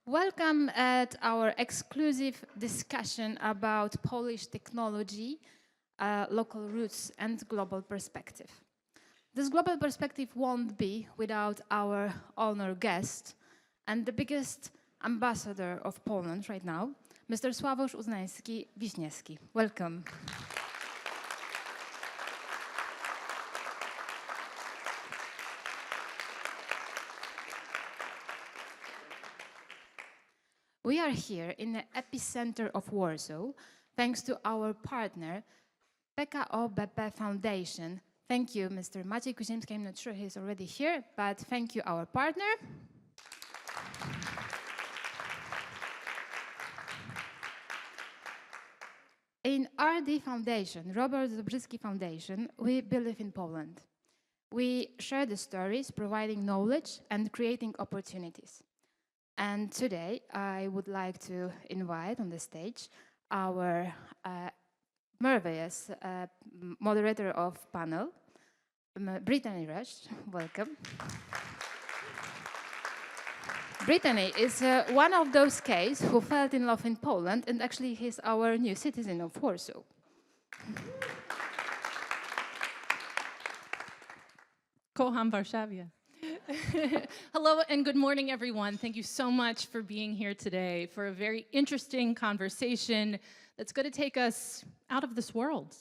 Welcome at our exclusive discussion about Polish technology, local roots and global perspective. This global perspective won't be without our honored guest and the biggest ambassador of Poland right now, Mr. Sławosz Uznański-Wiśniewski. Welcome. We are here in the epicenter of Warsaw, thanks to our partner, PKO BP Foundation. Thank you, Mr. Maciej Kuziemski. I'm not sure he's already here, but thank you, our partner. In RD Foundation, Roberta Dobrzyckiego Foundation, we believe in Poland. We share the stories, providing knowledge and creating opportunities. And today, I would like to invite on the stage our marvelous moderator of panel, Brittany Rudich. Welcome. Brittany is one of those cases who fell in love in Poland, and actually he's our new citizen of Warsaw. Kocham Warszawie. Hello and good morning, everyone. Thank you so much for being here today for a very interesting conversation that's going to take us out of this world.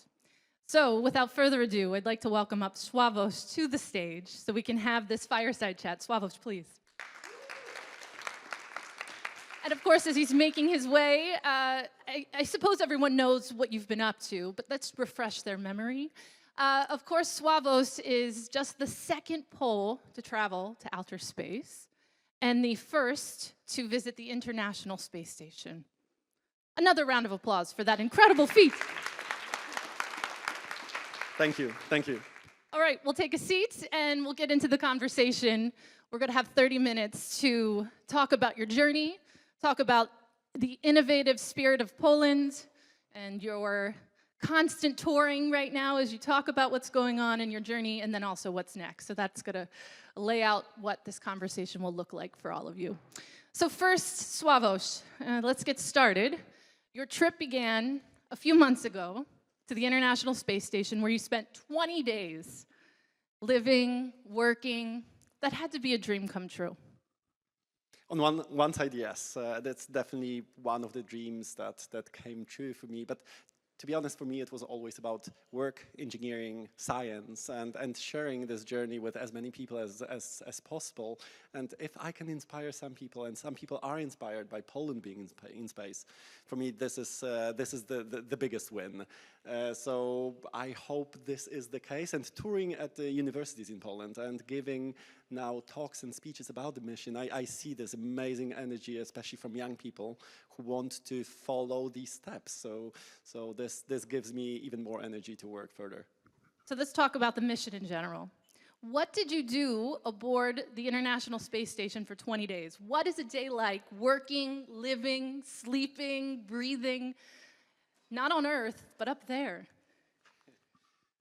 So without further ado, I'd like to welcome up Sławosz to the stage so we can have this fireside chat. Sławosz, please. And of course, as he's making his way, I suppose everyone knows what you've been up to, but let's refresh their memory. Of course, Sławosz is just the second Pole to travel to outer space and the first to visit the International Space Station. Another round of applause for that incredible feat. Thank you, thank you. All right, we'll take a seat and we'll get into the conversation. We're going to have 30 minutes to talk about your journey, talk about the innovative spirit of Poland and your constant touring right now as you talk about what's going on in your journey, and then also what's next. So that's going to lay out what this conversation will look like for all of you. So first, Sławosz, let's get started. Your trip began a few months ago to the International Space Station, where you spent 20 days living, working. That had to be a dream come true. On one side, yes, that's definitely one of the dreams that came true for me. But to be honest, for me, it was always about work, engineering, science, and sharing this journey with as many people as possible. And if I can inspire some people, and some people are inspired by Poland being in space, for me, this is the biggest win. So I hope this is the case. And touring at the universities in Poland and giving now talks and speeches about the mission, I see this amazing energy, especially from young people who want to follow these steps. So this gives me even more energy to work further. So let's talk about the mission in general. What did you do aboard the International Space Station for 20 days? What is a day like working, living, sleeping, breathing, not on Earth, but up there?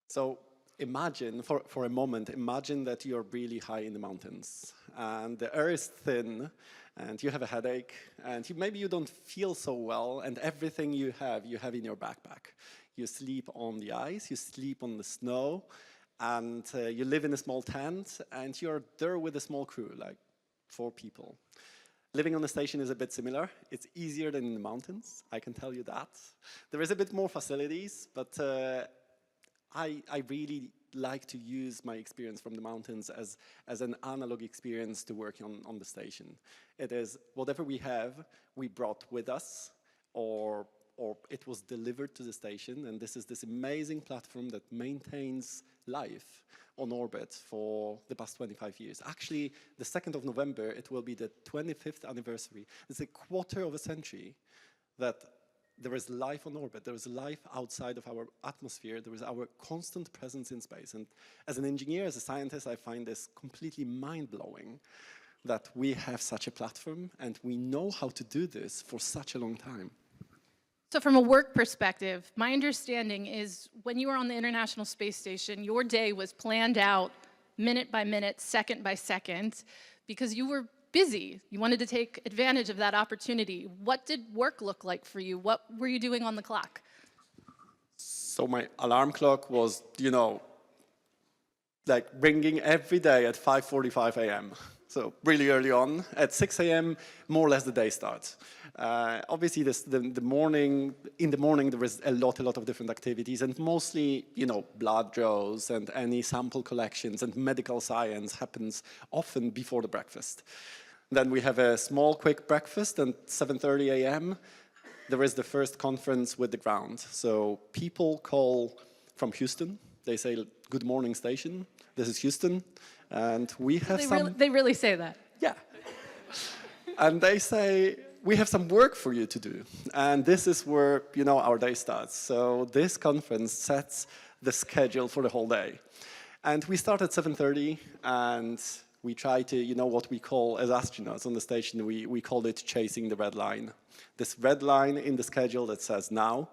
So imagine, for a moment, imagine that you're really high in the mountains and the air is thin and you have a headache and maybe you don't feel so well, and everything you have in your backpack. You sleep on the ice, you sleep on the snow, and you live in a small tent and you're there with a small crew, like 4 people. Living on the station is a bit similar. It's easier than in the mountains, I can tell you that. There is a bit more facilities, but I really like to use my experience from the mountains as an analog experience to work on the station. It is whatever we have, we brought with us, or it was delivered to the station, and this is this amazing platform that maintains life on orbit for the past 25 years. Actually, the 2nd of November, it will be the 25th anniversary. It's a quarter of a century that there is life on orbit, there is life outside of our atmosphere, there is our constant presence in space. And as an engineer, as a scientist, I find this completely mind-blowing that we have such a platform and we know how to do this for such a long time. So from a work perspective, my understanding is when you were on the International Space Station, your day was planned out minute by minute, second by second, because you were busy. You wanted to take advantage of that opportunity. What did work look like for you? What were you doing on the clock? So my alarm clock was, like ringing every day at 5:45 a.m. So really early on. At 6 a.m., more or less the day starts. Obviously, in the morning there is a lot of different activities, and mostly, blood draws and any sample collections and medical science happens often before the breakfast. Then we have a small, quick breakfast, and 7:30 a.m. there is the first conference with the ground. So people call from Houston. They say, "Good morning, station. This is Houston," and we have They really say that. Yeah. And they say, "We have some work for you to do." And this is where, our day starts. So this conference sets the schedule for the whole day. And we start at 7:30, and we try to, what we call, as astronauts on the station, we call it chasing the red line. This red line in the schedule that says now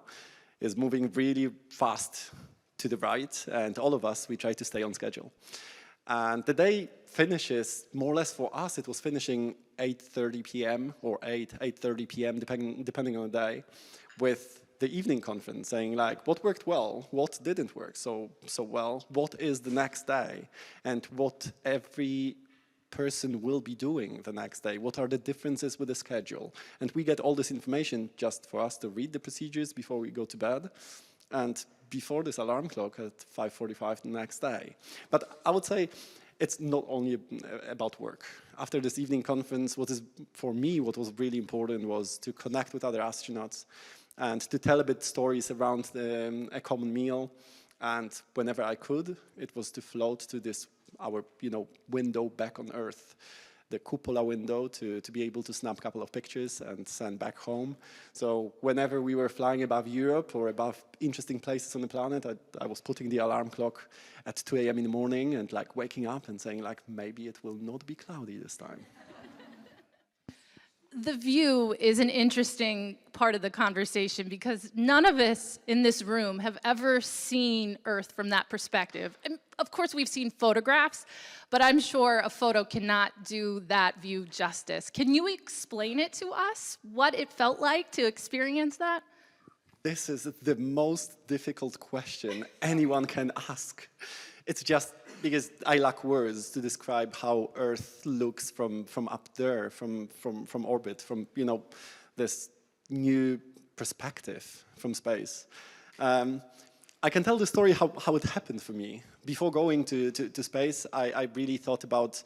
is moving really fast to the right, and all of us, we try to stay on schedule. And the day finishes, more or less for us, it was finishing 8:30 p.m. or 8:30 p.m., depending on the day, with the evening conference saying, like, what worked well, what didn't work so well, what is the next day, and what every person will be doing the next day, what are the differences with the schedule. And we get all this information just for us to read the procedures before we go to bed, and before this alarm clock at 5:45 the next day. But I would say it's not only about work. After this evening conference, what was really important was to connect with other astronauts and to tell a bit stories around a common meal. And whenever I could, it was to float to our window back on Earth, the cupola window, to be able to snap a couple of pictures and send back home. So whenever we were flying above Europe or above interesting places on the planet, I was putting the alarm clock at 2 a.m. in the morning and like waking up and saying like, maybe it will not be cloudy this time. The view is an interesting part of the conversation because none of us in this room have ever seen Earth from that perspective. And of course, we've seen photographs, but I'm sure a photo cannot do that view justice. Can you explain it to us, what it felt like to experience that? This is the most difficult question anyone can ask. It's just because I lack words to describe how Earth looks from up there, from orbit, from this new perspective from space. I can tell the story how it happened for me. Before going to space, I really thought about,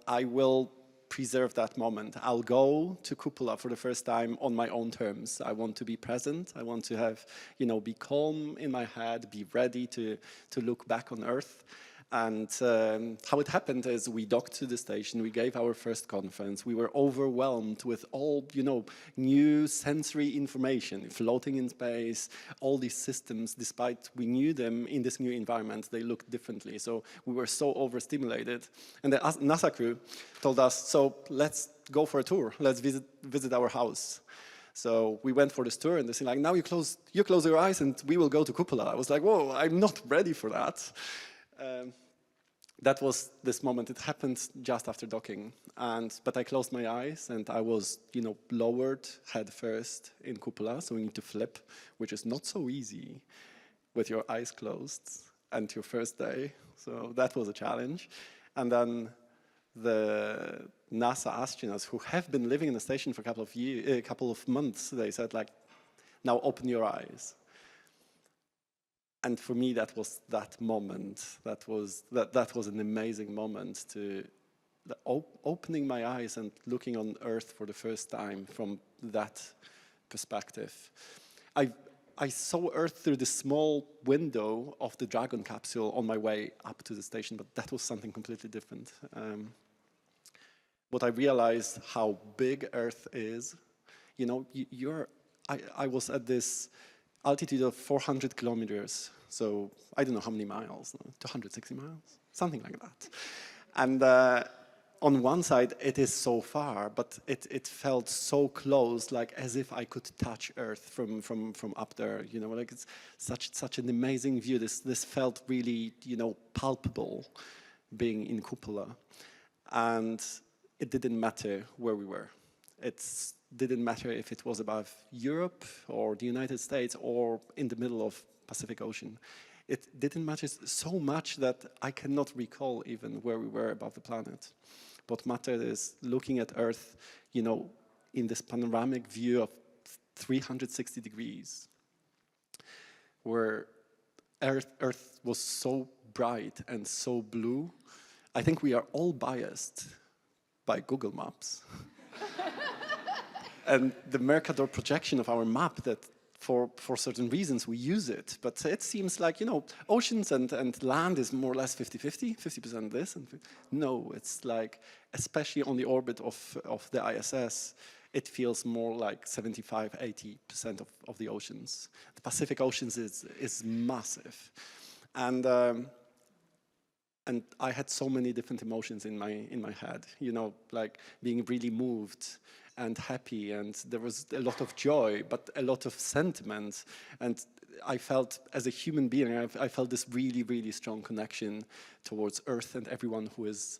I will preserve that moment. I'll go to Cupola for the first time on my own terms. I want to be present. I want to have, be calm in my head, be ready to look back on Earth. And how it happened is we docked to the station, we gave our first conference, we were overwhelmed with all, new sensory information, floating in space, all these systems, despite we knew them in this new environment, they looked differently. So we were so overstimulated. And the NASA crew told us, so let's go for a tour, let's visit our house. So we went for this tour and they said like, now you close your eyes and we will go to Cupola. I was like, whoa, I'm not ready for that. That was this moment. It happened just after docking, but I closed my eyes and I was, lowered head first in Cupola. So we need to flip, which is not so easy with your eyes closed and your first day. So that was a challenge. And then the NASA astronauts who have been living in the station for a couple of months, they said like, now open your eyes. And for me, that was that moment. That was an amazing moment to opening my eyes and looking on Earth for the first time from that perspective. I saw Earth through the small window of the Dragon capsule on my way up to the station, but that was something completely different. What I realized how big Earth is, I was at this altitude of 400 kilometers, so I don't know how many miles, 260 miles, something like that. And on one side, it is so far, but it felt so close, like as if I could touch Earth from up there. Like it's such an amazing view. This felt really, palpable, being in Cupola. And it didn't matter where we were. It didn't matter if it was above Europe or the United States or in the middle of Pacific Ocean. It didn't matter so much that I cannot recall even where we were above the planet. What mattered is looking at Earth, you know, in this panoramic view of 360 degrees, where Earth was so bright and so blue. I think we are all biased by Google Maps. And the Mercator projection of our map, that for certain reasons we use it, but it seems like, you know, oceans and land is more or less 50-50, 50% this. And no, it's like, especially on the orbit of the ISS, it feels more like 75-80% of the oceans. The Pacific Oceans is massive. And I had so many different emotions in my head, you know, like being really moved and happy, and there was a lot of joy, but a lot of sentiment. And I felt, as a human being, I felt this really, really strong connection towards Earth and everyone who is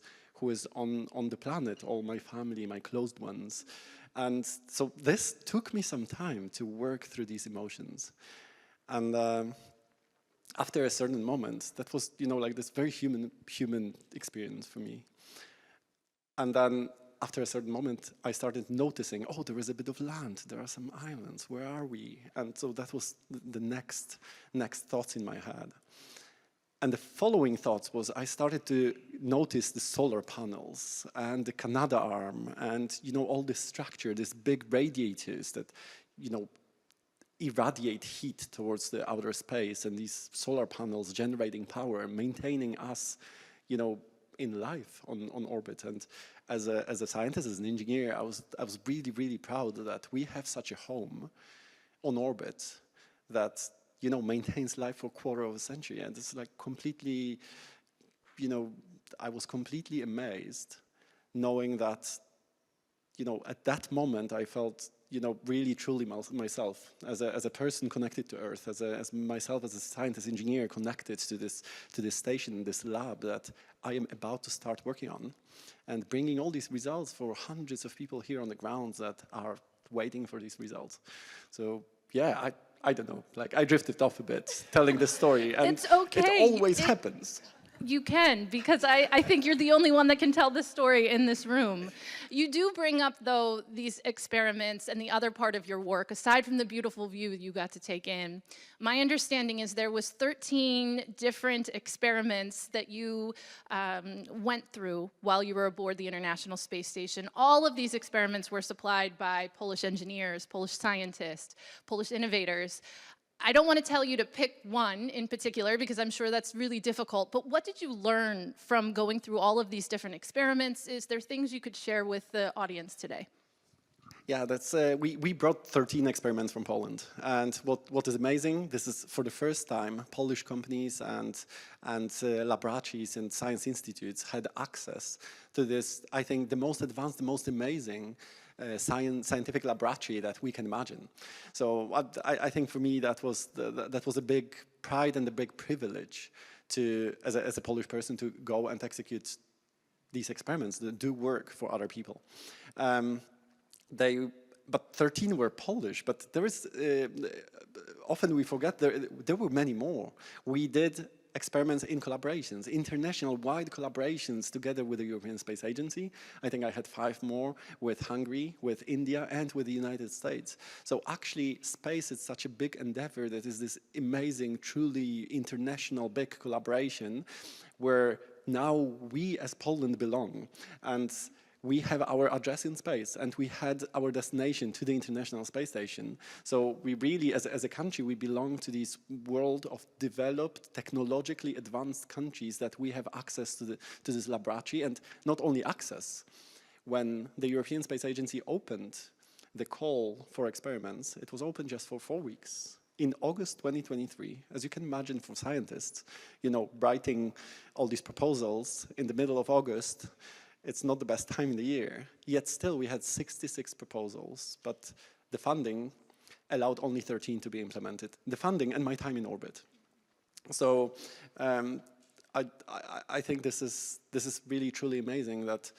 on the planet, all my family, my closed ones. And so this took me some time to work through these emotions. And after a certain moment, that was, you know, like this very human experience for me. And then after a certain moment, I started noticing, oh, there is a bit of land, there are some islands, where are we? And so that was the next thoughts in my head. And the following thoughts was, I started to notice the solar panels and the Canadarm and, you know, all this structure, these big radiators that, you know, irradiate heat towards the outer space, and these solar panels generating power, maintaining us, you know, in life on orbit. And as a scientist, as an engineer, I was really, really proud that we have such a home on orbit that, you know, maintains life for a quarter of a century. And it's like completely, you know, I was completely amazed knowing that, you know, at that moment I felt, you know, really truly myself as a person connected to Earth, as myself as a scientist engineer connected to this station, this lab that I am about to start working on, and bringing all these results for hundreds of people here on the ground that are waiting for these results. So yeah, I don't know, like I drifted off a bit telling this story, and it's okay. It always happens. You can, because I think you're the only one that can tell this story in this room. You do bring up, though, these experiments and the other part of your work, aside from the beautiful view you got to take in. My understanding is there was 13 different experiments that you went through while you were aboard the International Space Station. All of these experiments were supplied by Polish engineers, Polish scientists, Polish innovators. I don't want to tell you to pick one in particular, because I'm sure that's really difficult, but what did you learn from going through all of these different experiments? Is there things you could share with the audience today? Yeah, that's we brought 13 experiments from Poland, and what is amazing, this is for the first time Polish companies and laboratories and science institutes had access to this, I think, the most advanced, the most amazing scientific laboratory that we can imagine. So I think for me that was a big pride and a big privilege to, as a Polish person, to go and execute these experiments, to do work for other people. But 13 were Polish, but there is, often we forget there were many more. We did experiments in collaborations, international wide collaborations together with the European Space Agency. I think I had 5 more with Hungary, with India, and with the United States. So actually space is such a big endeavor that is this amazing, truly international big collaboration where now we as Poland belong. And we have our address in space, and we had our destination to the International Space Station. So we really, as a country, we belong to this world of developed, technologically advanced countries that we have access to this laboratory, and not only access. When the European Space Agency opened the call for experiments, it was open just for 4 weeks. In August 2023, as you can imagine for scientists, you know, writing all these proposals in the middle of August, it's not the best time in the year, yet still we had 66 proposals, but the funding allowed only 13 to be implemented. The funding and my time in orbit. So I think this is really truly amazing that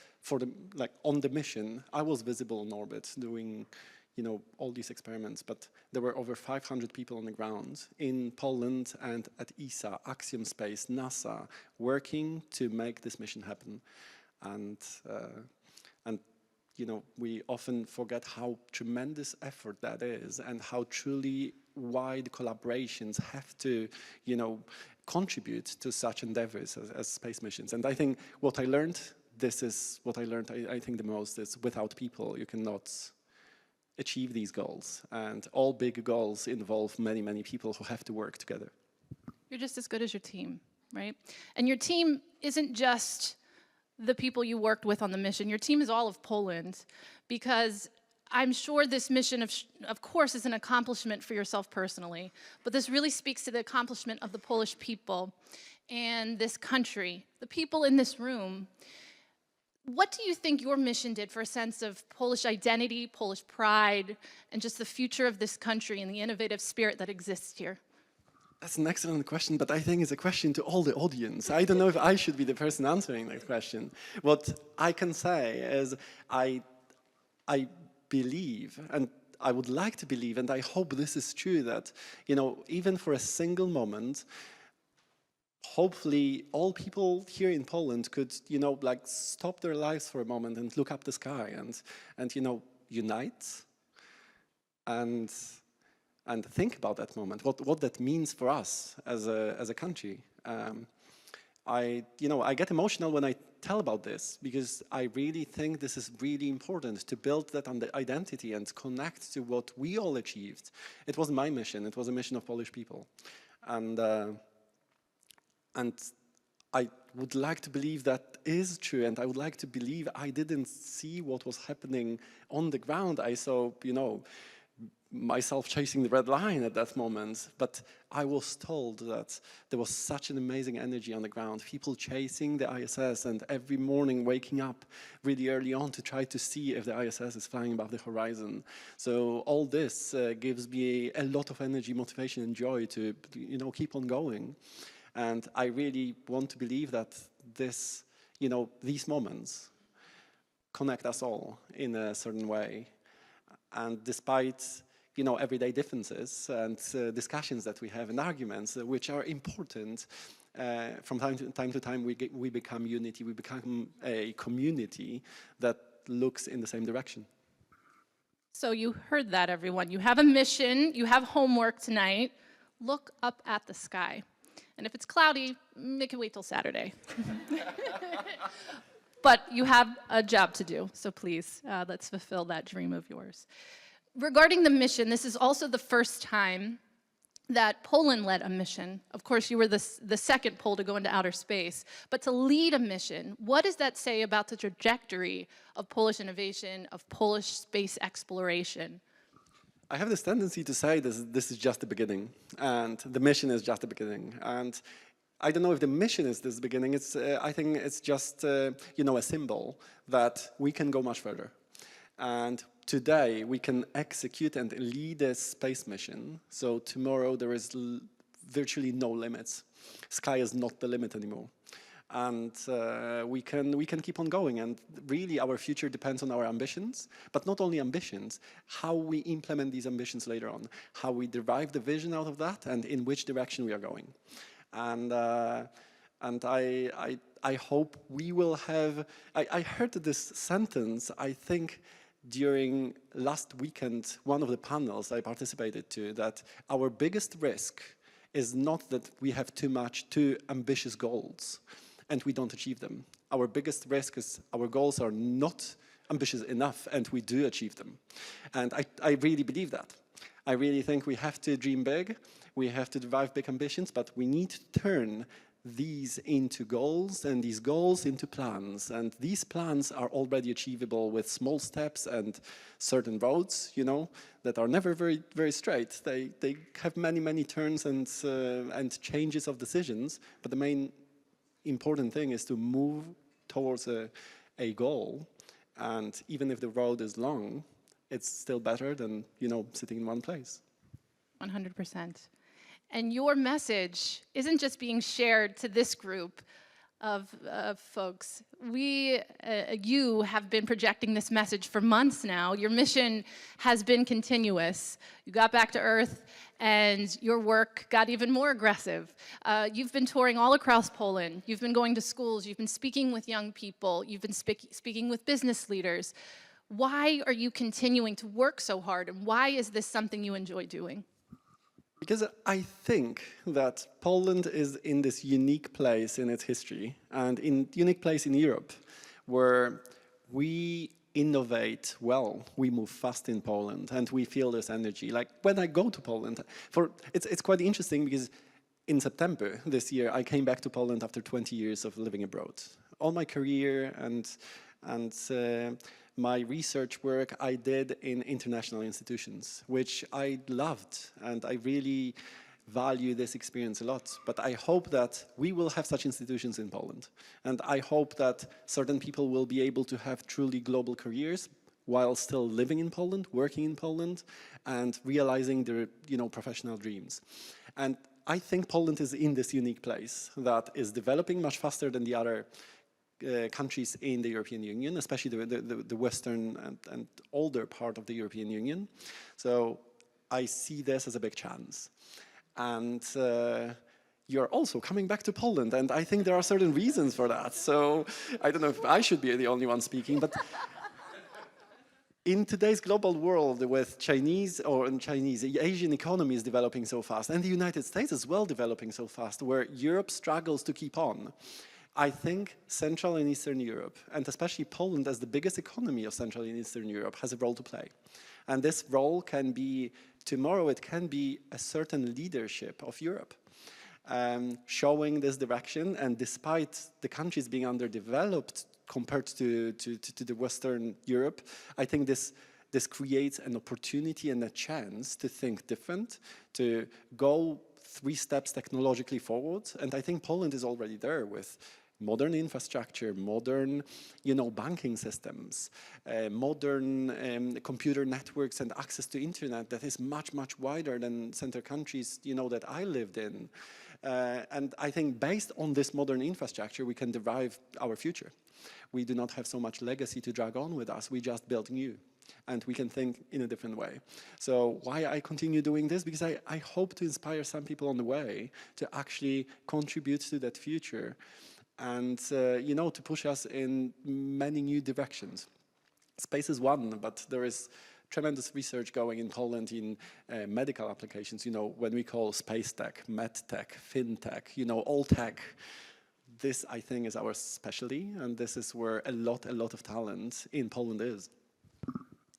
on the mission, I was visible in orbit doing, all these experiments, but there were over 500 people on the ground in Poland and at ESA, Axiom Space, NASA, working to make this mission happen. And we often forget how tremendous effort that is and how truly wide collaborations have to, contribute to such endeavors as space missions. And I think what I learned, I think the most is without people, you cannot achieve these goals. And all big goals involve many, many people who have to work together. You're just as good as your team, right? And your team isn't just the people you worked with on the mission. Your team is all of Poland, because I'm sure this mission, of course, is an accomplishment for yourself personally, but this really speaks to the accomplishment of the Polish people and this country, the people in this room. What do you think your mission did for a sense of Polish identity, Polish pride, and just the future of this country and the innovative spirit that exists here? That's an excellent question, but I think it's a question to all the audience. I don't know if I should be the person answering that question. What I can say is I believe, and I would like to believe, and I hope this is true, that, even for a single moment, hopefully all people here in Poland could, stop their lives for a moment and look up the sky and unite and think about that moment, what that means for us as a country. I get emotional when I tell about this, because I really think this is really important to build that identity and connect to what we all achieved. It wasn't my mission, it was a mission of Polish people. And I would like to believe that is true, and I would like to believe I didn't see what was happening on the ground. I saw, myself chasing the red line at that moment, but I was told that there was such an amazing energy on the ground, people chasing the ISS and every morning waking up really early on to try to see if the ISS is flying above the horizon. So all this gives me a lot of energy, motivation and joy to keep on going. And I really want to believe that these moments connect us all in a certain way. And despite everyday differences and discussions that we have and arguments, which are important, from time to time we become unity, we become a community that looks in the same direction. So you heard that, everyone. You have a mission, you have homework tonight. Look up at the sky. And if it's cloudy, it can wait till Saturday. But you have a job to do, so please, let's fulfill that dream of yours. Regarding the mission, this is also the first time that Poland led a mission. Of course, you were the second Pole to go into outer space, but to lead a mission, what does that say about the trajectory of Polish innovation, of Polish space exploration? I have this tendency to say this is just the beginning, and the mission is just the beginning. And I don't know if the mission is this beginning. I think it's just a symbol that we can go much further. And today we can execute and lead a space mission. So tomorrow there is virtually no limits. Sky is not the limit anymore. And we can keep on going, and really our future depends on our ambitions, but not only ambitions, how we implement these ambitions later on, how we derive the vision out of that, and in which direction we are going. And I hope we will have. I heard this sentence, I think, during last weekend, one of the panels I participated to, that our biggest risk is not that we have too ambitious goals and we don't achieve them. Our biggest risk is our goals are not ambitious enough and we do achieve them. And I really believe that. I really think we have to dream big, we have to derive big ambitions, but we need to turn these into goals and these goals into plans. And these plans are already achievable with small steps and certain roads, that are never very, very straight. They have many, many turns and changes of decisions, but the main important thing is to move towards a goal. And even if the road is long, it's still better than, sitting in one place. 100%. And your message isn't just being shared to this group of folks. You have been projecting this message for months now. Your mission has been continuous. You got back to Earth, and your work got even more aggressive. You've been touring all across Poland. You've been going to schools. You've been speaking with young people. You've been speaking with business leaders. Why are you continuing to work so hard, and why is this something you enjoy doing? Because I think that Poland is in this unique place in its history and in unique place in Europe where we innovate well, we move fast in Poland and we feel this energy. Like when I go to Poland, it's quite interesting because in September this year I came back to Poland after 20 years of living abroad. All my career and my research work I did in international institutions, which I loved, and I really value this experience a lot. But I hope that we will have such institutions in Poland, and I hope that certain people will be able to have truly global careers while still living in Poland, working in Poland, and realizing their professional dreams. And I think Poland is in this unique place that is developing much faster than the other countries in the European Union, especially the Western and older part of the European Union. So I see this as a big chance. And you're also coming back to Poland, and I think there are certain reasons for that. So I don't know if I should be the only one speaking, but in today's global world with the Asian economy is developing so fast, and the United States as well developing so fast, where Europe struggles to keep on. I think Central and Eastern Europe, and especially Poland as the biggest economy of Central and Eastern Europe, has a role to play. And this role can be, tomorrow it can be a certain leadership of Europe, showing this direction. And despite the countries being underdeveloped compared to the Western Europe, I think this creates an opportunity and a chance to think different, to go 3 steps technologically forward. And I think Poland is already there with modern infrastructure, modern, banking systems, modern computer networks and access to internet that is much, much wider than center countries, that I lived in. And I think based on this modern infrastructure, we can derive our future. We do not have so much legacy to drag on with us. We just build new. And we can think in a different way. So why I continue doing this? Because I hope to inspire some people on the way to actually contribute to that future and, to push us in many new directions. Space is one, but there is tremendous research going in Poland in medical applications, when we call space tech, med tech, fintech, all tech. This, I think, is our specialty, and this is where a lot of talent in Poland is.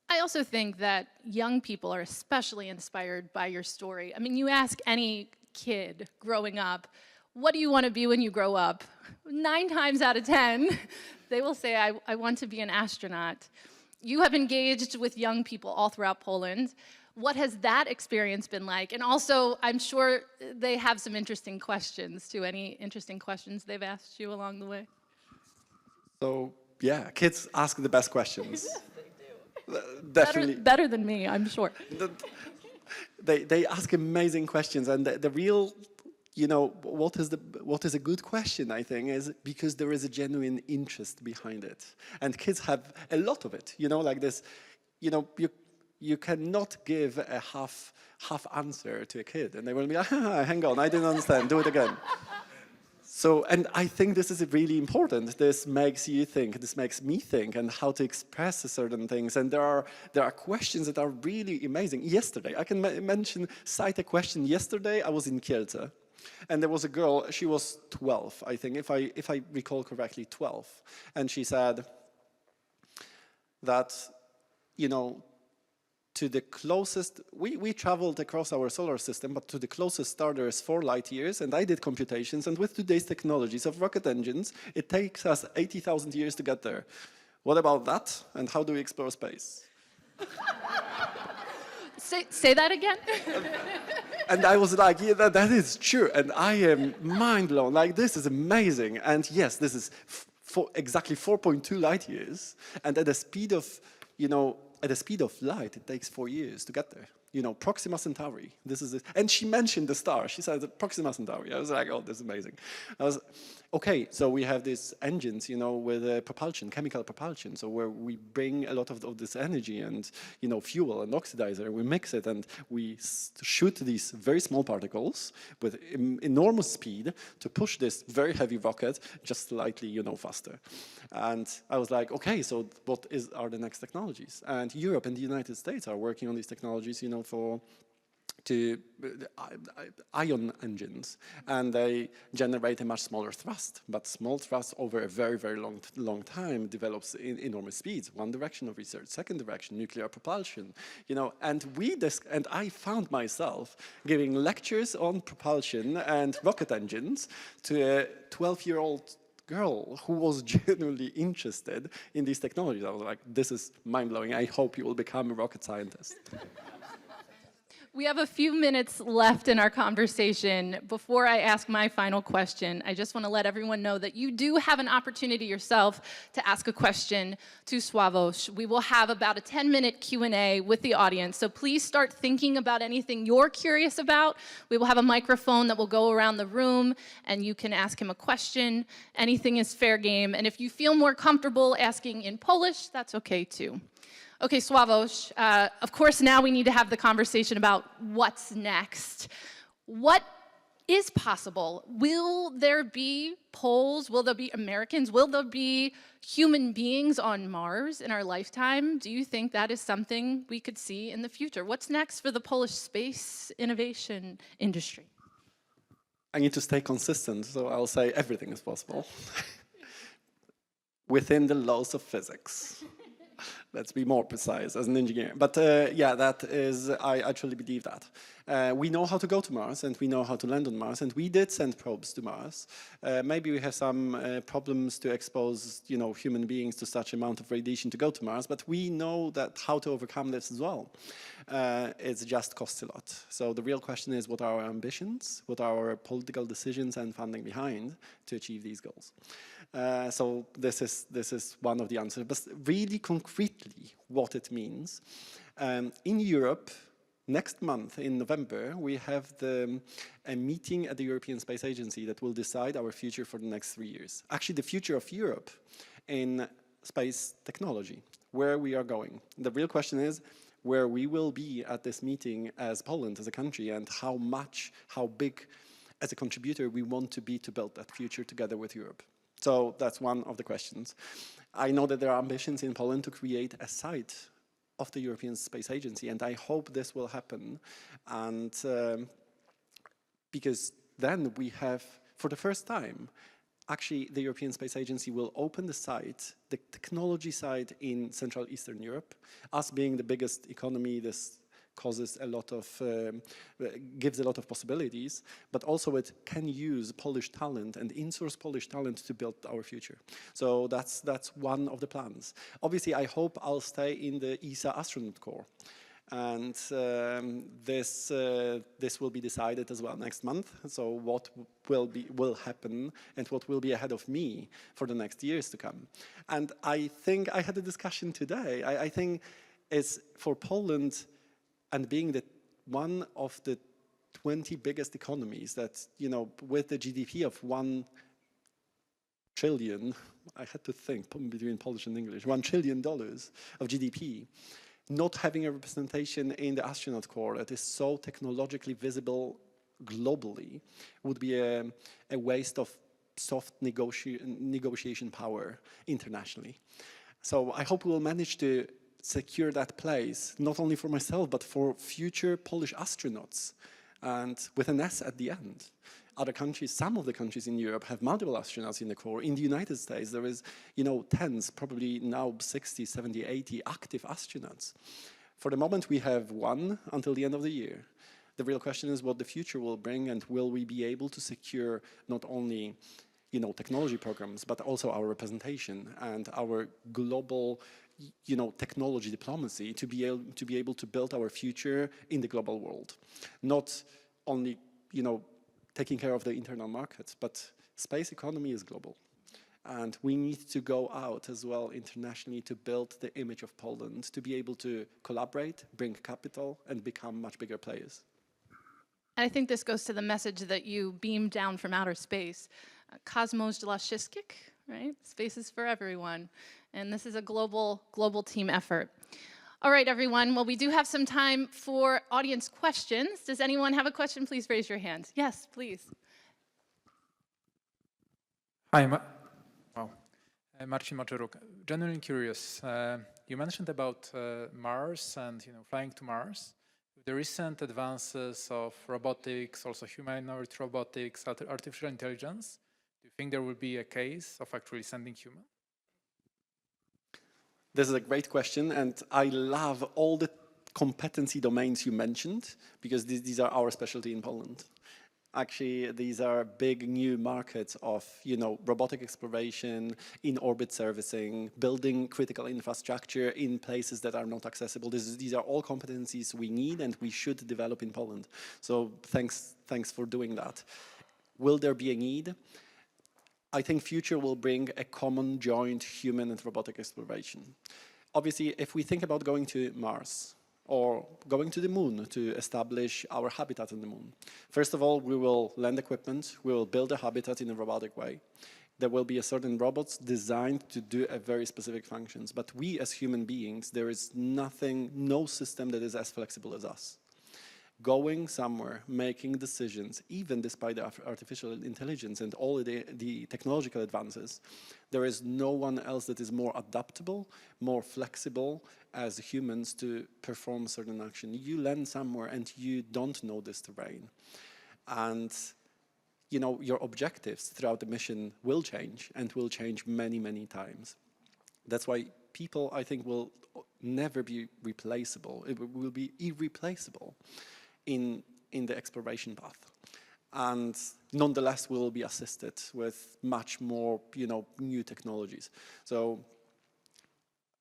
I also think that young people are especially inspired by your story. I mean, you ask any kid growing up, what do you want to be when you grow up? 9 times out of 10, they will say, I want to be an astronaut. You have engaged with young people all throughout Poland. What has that experience been like? And also, I'm sure they have some interesting questions too. Any interesting questions they've asked you along the way? So, yeah, kids ask the best questions. Definitely. Better than me, I'm sure. They ask amazing questions, and the real, what is a good question, I think, is because there is a genuine interest behind it. And kids have a lot of it, like this, you cannot give a half answer to a kid, and they will be like, hang on, I didn't understand, do it again. So, and I think this is really important. This makes you think, this makes me think, and how to express certain things. And there are questions that are really amazing. Yesterday, I can cite a question. Yesterday, I was in Kielce, and there was a girl, she was 12, I think, if I recall correctly, 12. And she said that, to the closest, we traveled across our solar system, but to the closest star there is 4 light years, and I did computations, and with today's technologies of rocket engines, it takes us 80,000 years to get there. What about that, and how do we explore space? Say that again? And I was like, yeah, that is true, and I am mind blown, like this is amazing, and yes, this is exactly 4.2 light years, and at the speed of, at the speed of light, it takes 4 years to get there. Proxima Centauri. This is it. And she mentioned the star. She said Proxima Centauri. I was like, oh, this is amazing. I was, okay, so we have these engines, with propulsion, chemical propulsion. So where we bring a lot of this energy and, fuel and oxidizer, we mix it and we shoot these very small particles with enormous speed to push this very heavy rocket just slightly, faster. And I was like, okay, so what are the next technologies? And Europe and the United States are working on these technologies, to ion engines, and they generate a much smaller thrust, but small thrust over a very, very long time develops in enormous speeds. One direction of research, second direction, nuclear propulsion, and I found myself giving lectures on propulsion and rocket engines to a 12-year-old girl who was genuinely interested in these technologies. I was like, this is mind-blowing. I hope you will become a rocket scientist. We have a few minutes left in our conversation. Before I ask my final question, I just want to let everyone know that you do have an opportunity yourself to ask a question to Sławosz. We will have about a 10-minute Q&A with the audience, so please start thinking about anything you're curious about. We will have a microphone that will go around the room, and you can ask him a question. Anything is fair game, and if you feel more comfortable asking in Polish, that's okay too. Okay, Sławosz, of course now we need to have the conversation about what's next. What is possible? Will there be Poles? Will there be Americans? Will there be human beings on Mars in our lifetime? Do you think that is something we could see in the future? What's next for the Polish space innovation industry? I need to stay consistent, so I'll say everything is possible. Within the laws of physics. Let's be more precise as an engineer. But yeah, that is, I actually believe that. We know how to go to Mars and we know how to land on Mars, and we did send probes to Mars. Maybe we have some problems to expose, human beings to such amount of radiation to go to Mars, but we know that how to overcome this as well. It just costs a lot. So the real question is, what are our ambitions? What are our political decisions and funding behind to achieve these goals? So this is one of the answers. But really concretely, what it means. In Europe, next month, in November, we have a meeting at the European Space Agency that will decide our future for the next 3 years. Actually, the future of Europe in space technology, where we are going. The real question is where we will be at this meeting as Poland, as a country, and how big as a contributor we want to be to build that future together with Europe. So that's one of the questions. I know that there are ambitions in Poland to create a site of the European Space Agency, and I hope this will happen. And because then we have, for the first time, actually the European Space Agency will open the site, the technology site in Central Eastern Europe. Us being the biggest economy, this causes a lot of, gives a lot of possibilities, but also it can use Polish talent and in-source Polish talent to build our future. So that's one of the plans. Obviously, I hope I'll stay in the ESA astronaut corps. And this will be decided as well next month. So what will happen and what will be ahead of me for the next years to come. And I think I had a discussion today. I think it's for Poland, and being one of the 20 biggest economies that, with the GDP of $1 trillion, I had to think between Polish and English, $1 trillion of GDP, not having a representation in the astronaut corps that is so technologically visible globally would be a waste of soft negotiation power internationally. So I hope we will manage to secure that place, not only for myself, but for future Polish astronauts, and with an S at the end. Other countries, some of the countries in Europe have multiple astronauts in the corps. In the United States, there is, tens, probably now 60, 70, 80 active astronauts. For the moment, we have one until the end of the year. The real question is what the future will bring, and will we be able to secure not only technology programs, but also our representation and our global technology diplomacy to be able to build our future in the global world. Not only, taking care of the internal markets, but space economy is global. And we need to go out as well internationally to build the image of Poland, to be able to collaborate, bring capital, and become much bigger players. I think this goes to the message that you beamed down from outer space. Cosmos dla wszystkich, right? Space is for everyone. And this is a global team effort. All right, everyone. Well, we do have some time for audience questions. Does anyone have a question? Please raise your hand. Yes, please. Hi, Marcin Moczeruk. Genuinely curious. You mentioned about Mars and flying to Mars. With the recent advances of robotics, also humanoid robotics, artificial intelligence, do you think there will be a case of actually sending humans? This is a great question, and I love all the competency domains you mentioned, because these are our specialty in Poland. Actually, these are big new markets of, robotic exploration, in-orbit servicing, building critical infrastructure in places that are not accessible. These are all competencies we need and we should develop in Poland. So thanks for doing that. Will there be a need? I think future will bring a common joint human and robotic exploration. Obviously, if we think about going to Mars, or going to the moon to establish our habitat on the moon. First of all, we will land equipment, we will build a habitat in a robotic way. There will be a certain robots designed to do a very specific functions, but we as human beings, there is no system that is as flexible as us. Going somewhere, making decisions, even despite the artificial intelligence and all the technological advances, there is no one else that is more adaptable, more flexible as humans to perform certain action. You land somewhere and you don't know this terrain. And your objectives throughout the mission will change and will change many, many times. That's why people, I think, will never be replaceable. It will be irreplaceable in the exploration path. And nonetheless, we will be assisted with much more, new technologies. So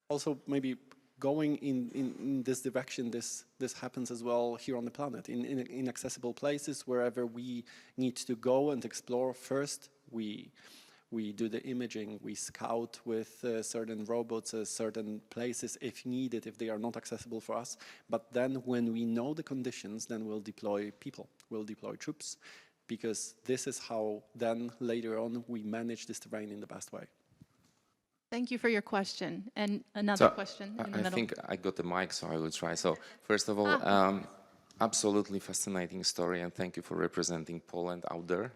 also maybe going in this direction, this happens as well here on the planet, in inaccessible places, wherever we need to go and explore. First, we do the imaging, we scout with certain robots, certain places if needed, if they are not accessible for us. But then when we know the conditions, then we'll deploy people, we'll deploy troops, because this is how then later on we manage this terrain in the best way. Thank you for your question. And another question in the middle. I think I got the mic, so I will try. So first of all, absolutely fascinating story, and thank you for representing Poland out there.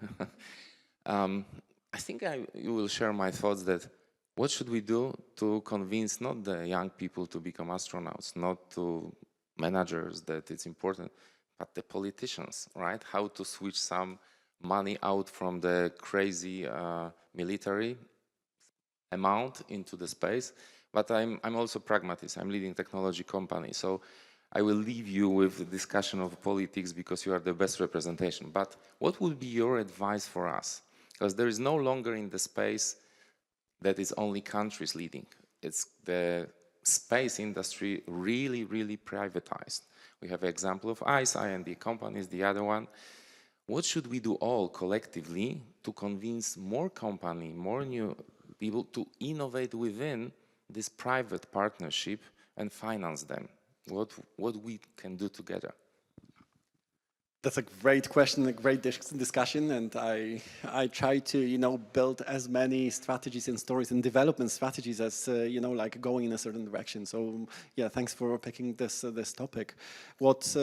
I think you will share my thoughts that what should we do to convince not the young people to become astronauts, not to managers that it's important, but the politicians, right? How to switch some money out from the crazy military amount into the space. But I'm also pragmatist. I'm leading technology company, so I will leave you with the discussion of politics because you are the best representation. But what would be your advice for us? Because there is no longer in the space that is only countries leading. It's the space industry really, really privatized. We have an example of ISI and the companies, the other one. What should we do all collectively to convince more company, more new people to innovate within this private partnership and finance them? What we can do together? That's a great question, a great discussion, and I try to build as many strategies and stories and development strategies as like going in a certain direction. So yeah, thanks for picking this topic. What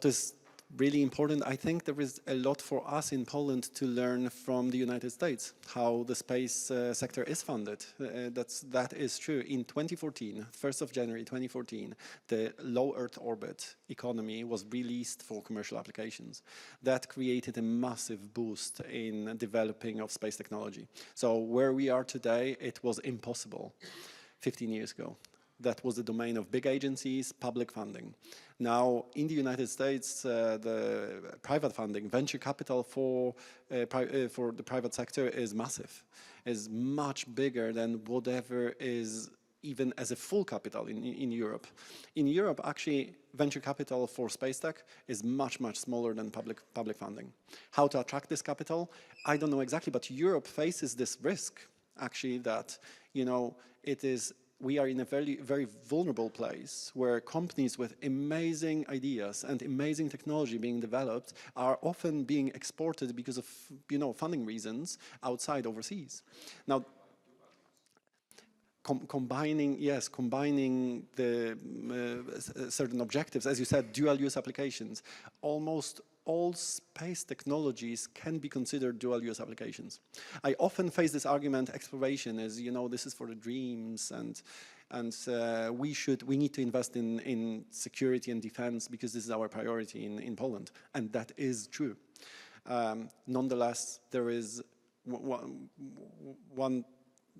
is really important, I think there is a lot for us in Poland to learn from the United States, how the space sector is funded. That is true. In 2014, 1st of January 2014, the low Earth orbit economy was released for commercial applications. That created a massive boost in developing of space technology. So where we are today, it was impossible 15 years ago. That was the domain of big agencies, public funding. Now, in the United States, the private funding, venture capital for the private sector is massive, is much bigger than whatever is even as a full capital in Europe. In Europe, actually, venture capital for space tech is much, much smaller than public funding. How to attract this capital? I don't know exactly, but Europe faces this risk actually that, we are in a very, very vulnerable place where companies with amazing ideas and amazing technology being developed are often being exported because of, funding reasons outside overseas. Now, combining the certain objectives, as you said, dual-use applications, almost all space technologies can be considered dual-use applications. I often face this argument: exploration is, this is for the dreams, and we need to invest in security and defense because this is our priority in Poland, and that is true. Nonetheless, there is one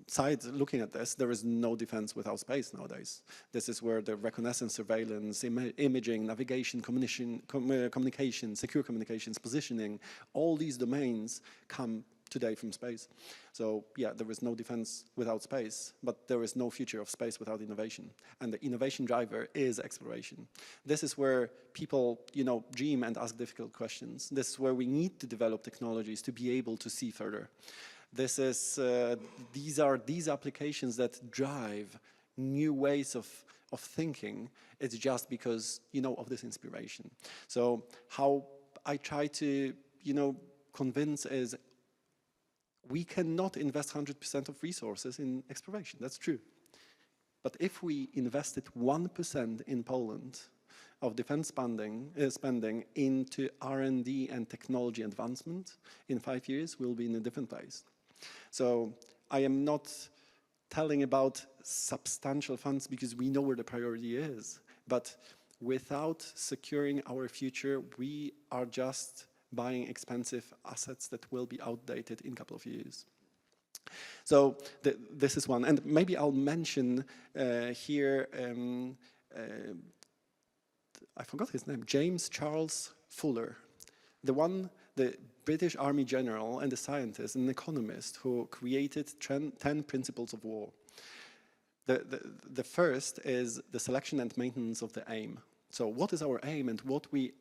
side looking at this. There is no defense without space nowadays. This is where the reconnaissance, surveillance, imaging, navigation, communication, secure communications, positioning, all these domains come today from space. So yeah, there is no defense without space, but there is no future of space without innovation. And the innovation driver is exploration. This is where people, dream and ask difficult questions. This is where we need to develop technologies to be able to see further. This is, these are these applications that drive new ways of thinking. It's just because, of this inspiration. So how I try to, convince is we cannot invest 100% of resources in exploration. That's true. But if we invested 1% in Poland of defense spending into R&D and technology advancement, in 5 years, we'll be in a different place. So I am not telling about substantial funds because we know where the priority is. But without securing our future, we are just buying expensive assets that will be outdated in a couple of years. So this is one. And maybe I'll mention here, I forgot his name, James Charles Fuller, the British Army general and a scientist, an economist who created 10 principles of war. The first is the selection and maintenance of the aim. So what is our aim and what we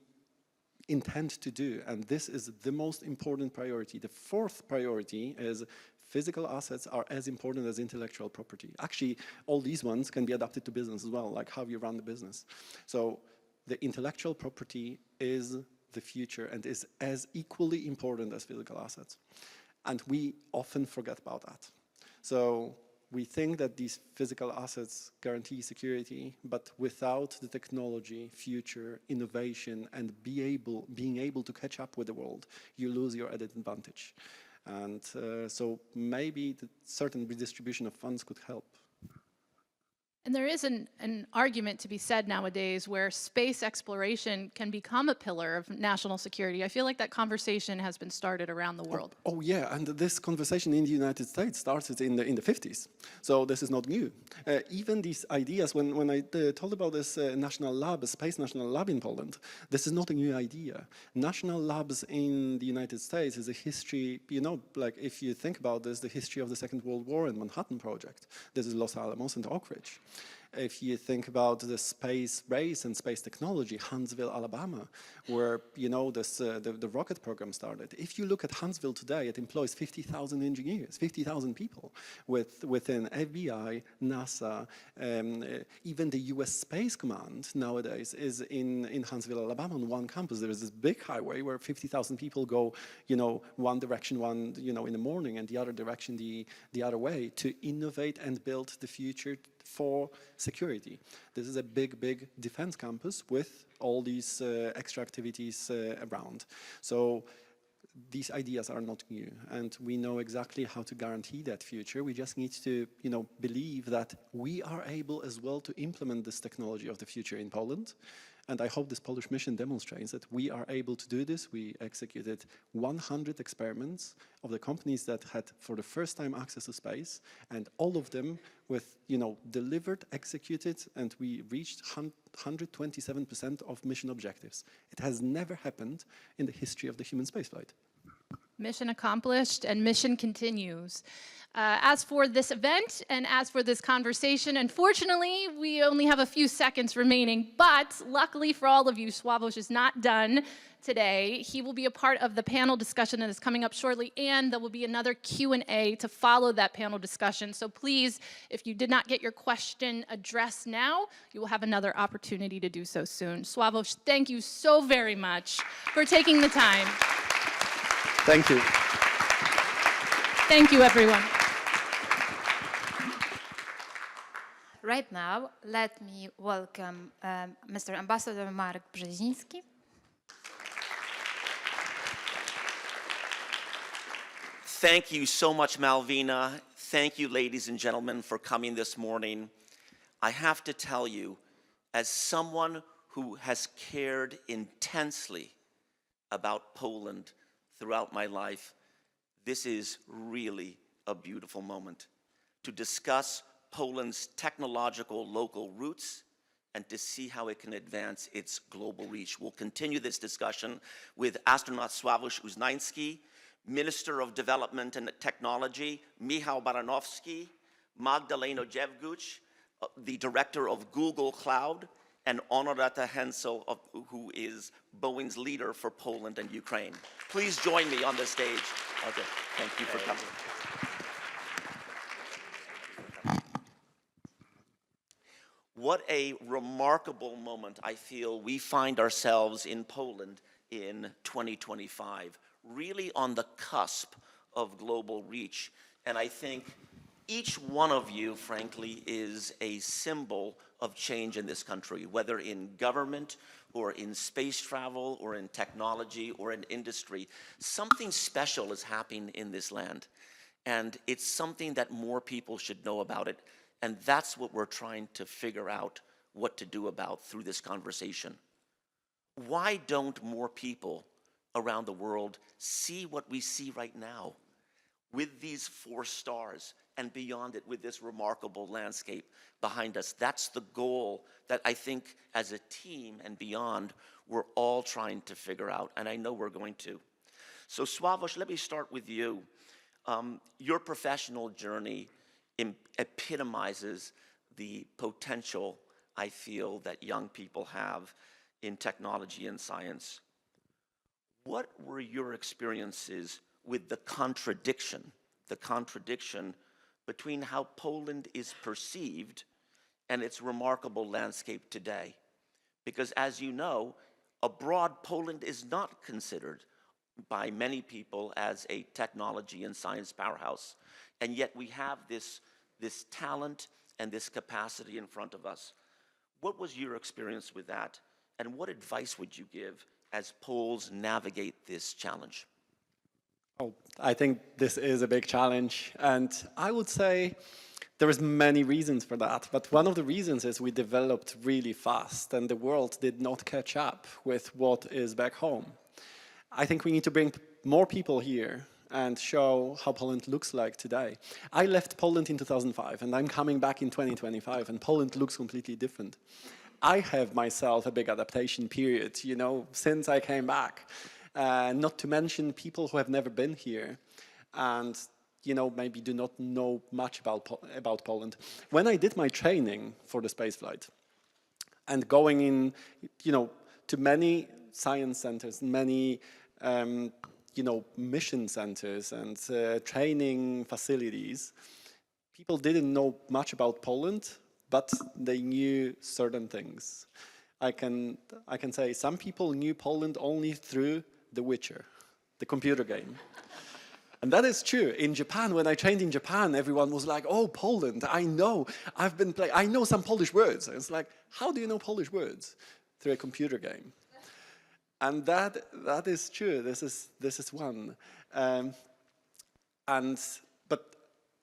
intend to do? And this is the most important priority. The fourth priority is physical assets are as important as intellectual property. Actually, all these ones can be adapted to business as well, like how you run the business. So the intellectual property is the future and is as equally important as physical assets. And we often forget about that. So we think that these physical assets guarantee security, but without the technology, future, innovation, and being able to catch up with the world, you lose your added advantage. And so maybe the certain redistribution of funds could help. And there is an argument to be said nowadays where space exploration can become a pillar of national security. I feel like that conversation has been started around the world. Oh yeah, and this conversation in the United States started in the 50s. So this is not new. Even these ideas, when I told about this national lab, a space national lab in Poland, this is not a new idea. National labs in the United States is a history, like if you think about this, the history of the Second World War and Manhattan Project. This is Los Alamos and Oak Ridge. If you think about the space race and space technology, Huntsville, Alabama, where the rocket program started. If you look at Huntsville today, it employs 50,000 engineers, 50,000 people within FBI, NASA, even the U.S. Space Command nowadays is in Huntsville, Alabama, on one campus. There is this big highway where 50,000 people go, one direction, in the morning, and the other direction, the other way, to innovate and build the future for security. This is a big defense campus with all these extra activities around. So these ideas are not new, and we know exactly how to guarantee that future. We just need to, believe that we are able as well to implement this technology of the future in Poland. And I hope this Polish mission demonstrates that we are able to do this. We executed 100 experiments of the companies that had for the first time access to space, and all of them with, delivered, executed, and we reached 127% of mission objectives. It has never happened in the history of the human spaceflight. Mission accomplished and mission continues. As for this event and as for this conversation, unfortunately, we only have a few seconds remaining, but luckily for all of you, Sławosz is not done today. He will be a part of the panel discussion that is coming up shortly, and there will be another Q&A to follow that panel discussion. So please, if you did not get your question addressed now, you will have another opportunity to do so soon. Sławosz, thank you so very much for taking the time. Thank you. Thank you, everyone. Right now, let me welcome Mr. Ambassador Marka Brzezińskiego. Thank you so much, Malvina. Thank you, ladies and gentlemen, for coming this morning. I have to tell you, as someone who has cared intensely about Poland throughout my life, this is really a beautiful moment to discuss Poland's technological local roots and to see how it can advance its global reach. We'll continue this discussion with astronaut Sławosz Uznański, Minister of Development and Technology, Michał Baranowski, Magda Dziewguć, the Director of Google Cloud, and Honorata Hencel, who is Boeing's leader for Poland and Ukraine. Please join me on the stage. Okay, thank you for coming. What a remarkable moment I feel we find ourselves in Poland in 2025, really on the cusp of global reach. And I think each one of you, frankly, is a symbol of change in this country, whether in government or in space travel or in technology or in industry. Something special is happening in this land. And it's something that more people should know about it. And that's what we're trying to figure out what to do about through this conversation. Why don't more people around the world see what we see right now with these 4 stars and beyond it with this remarkable landscape behind us? That's the goal that I think as a team and beyond, we're all trying to figure out, and I know we're going to. So Sławosz, let me start with you. Your professional journey epitomizes the potential I feel that young people have in technology and science. What were your experiences with the contradiction between how Poland is perceived and its remarkable landscape today? Because as you know, abroad, Poland is not considered by many people as a technology and science powerhouse. And yet we have this talent and this capacity in front of us. What was your experience with that? And what advice would you give as Poles navigate this challenge? Oh, I think this is a big challenge. And I would say there is many reasons for that. But one of the reasons is we developed really fast and the world did not catch up with what is back home. I think we need to bring more people here and show how Poland looks like today. I left Poland in 2005 and I'm coming back in 2025 and Poland looks completely different. I have myself a big adaptation period, you know, since I came back. Not to mention people who have never been here and, you know, maybe do not know much about Poland. When I did my training for the spaceflight and going in, you know, to many science centers, many you know, mission centers and training facilities, people didn't know much about Poland, but they knew certain things. I can say some people knew Poland only through The Witcher, the computer game. And that is true. In Japan, when I trained in Japan, everyone was like, oh, Poland, I know. I know some Polish words. And it's like, how do you know Polish words? Through a computer game. And that is true. This is one. But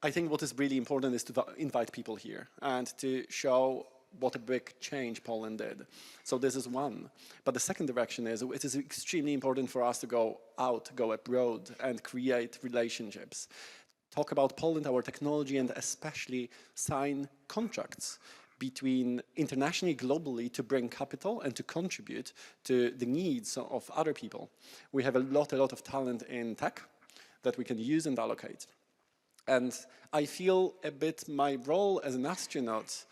I think what is really important is to invite people here and to show what a big change Poland did. So this is one. But the second direction is it is extremely important for us to go out, go abroad, and create relationships. Talk about Poland, our technology, and especially sign contracts between internationally, globally, to bring capital and to contribute to the needs of other people. We have a lot of talent in tech, that we can use and allocate. And I feel a bit my role as an astronaut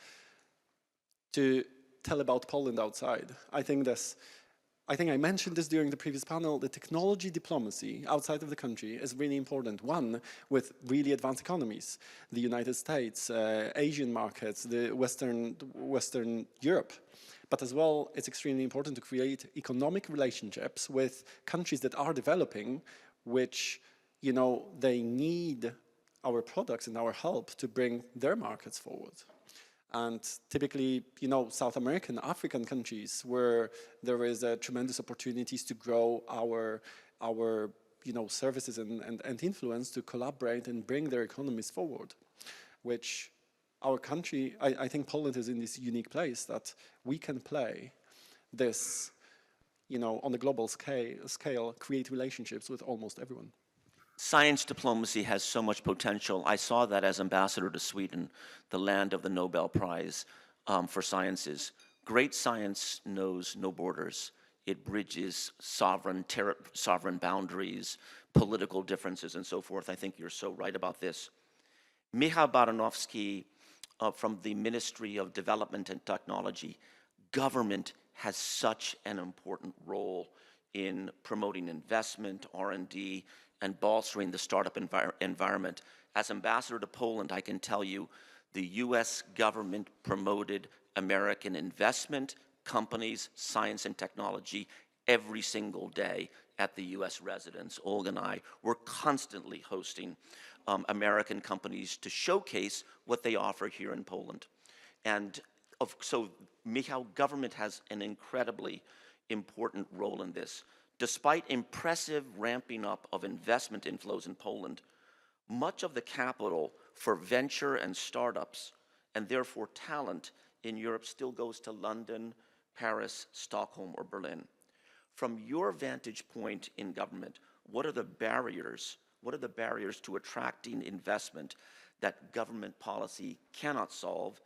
to tell about Poland outside. I think I mentioned this during the previous panel, the technology diplomacy outside of the country is really important. One, with really advanced economies, the United States, Asian markets, the Western Europe. But as well, it's extremely important to create economic relationships with countries that are developing, which, they need our products and our help to bring their markets forward. And typically, South American, African countries where there is tremendous opportunities to grow our services and influence to collaborate and bring their economies forward, which our country, I think Poland is in this unique place that we can play this, on a global scale, create relationships with almost everyone. Science diplomacy has so much potential. I saw that as ambassador to Sweden, the land of the Nobel Prize for Sciences. Great science knows no borders. It bridges sovereign boundaries, political differences, and so forth. I think you're so right about this. Michał Baranowski from the Ministry of Development and Technology. Government has such an important role in promoting investment, R&D, and bolstering the startup environment. As ambassador to Poland, I can tell you the US government promoted American investment, companies, science and technology every single day at the US residence. Olga and I were constantly hosting American companies to showcase what they offer here in Poland. And so Michał, government has an incredibly important role in this. Despite impressive ramping up of investment inflows in Poland, much of the capital for venture and startups, and therefore talent in Europe, still goes to London, Paris, Stockholm, or Berlin. From your vantage point in government, what are the barriers? What are the barriers to attracting investment that government policy cannot solve?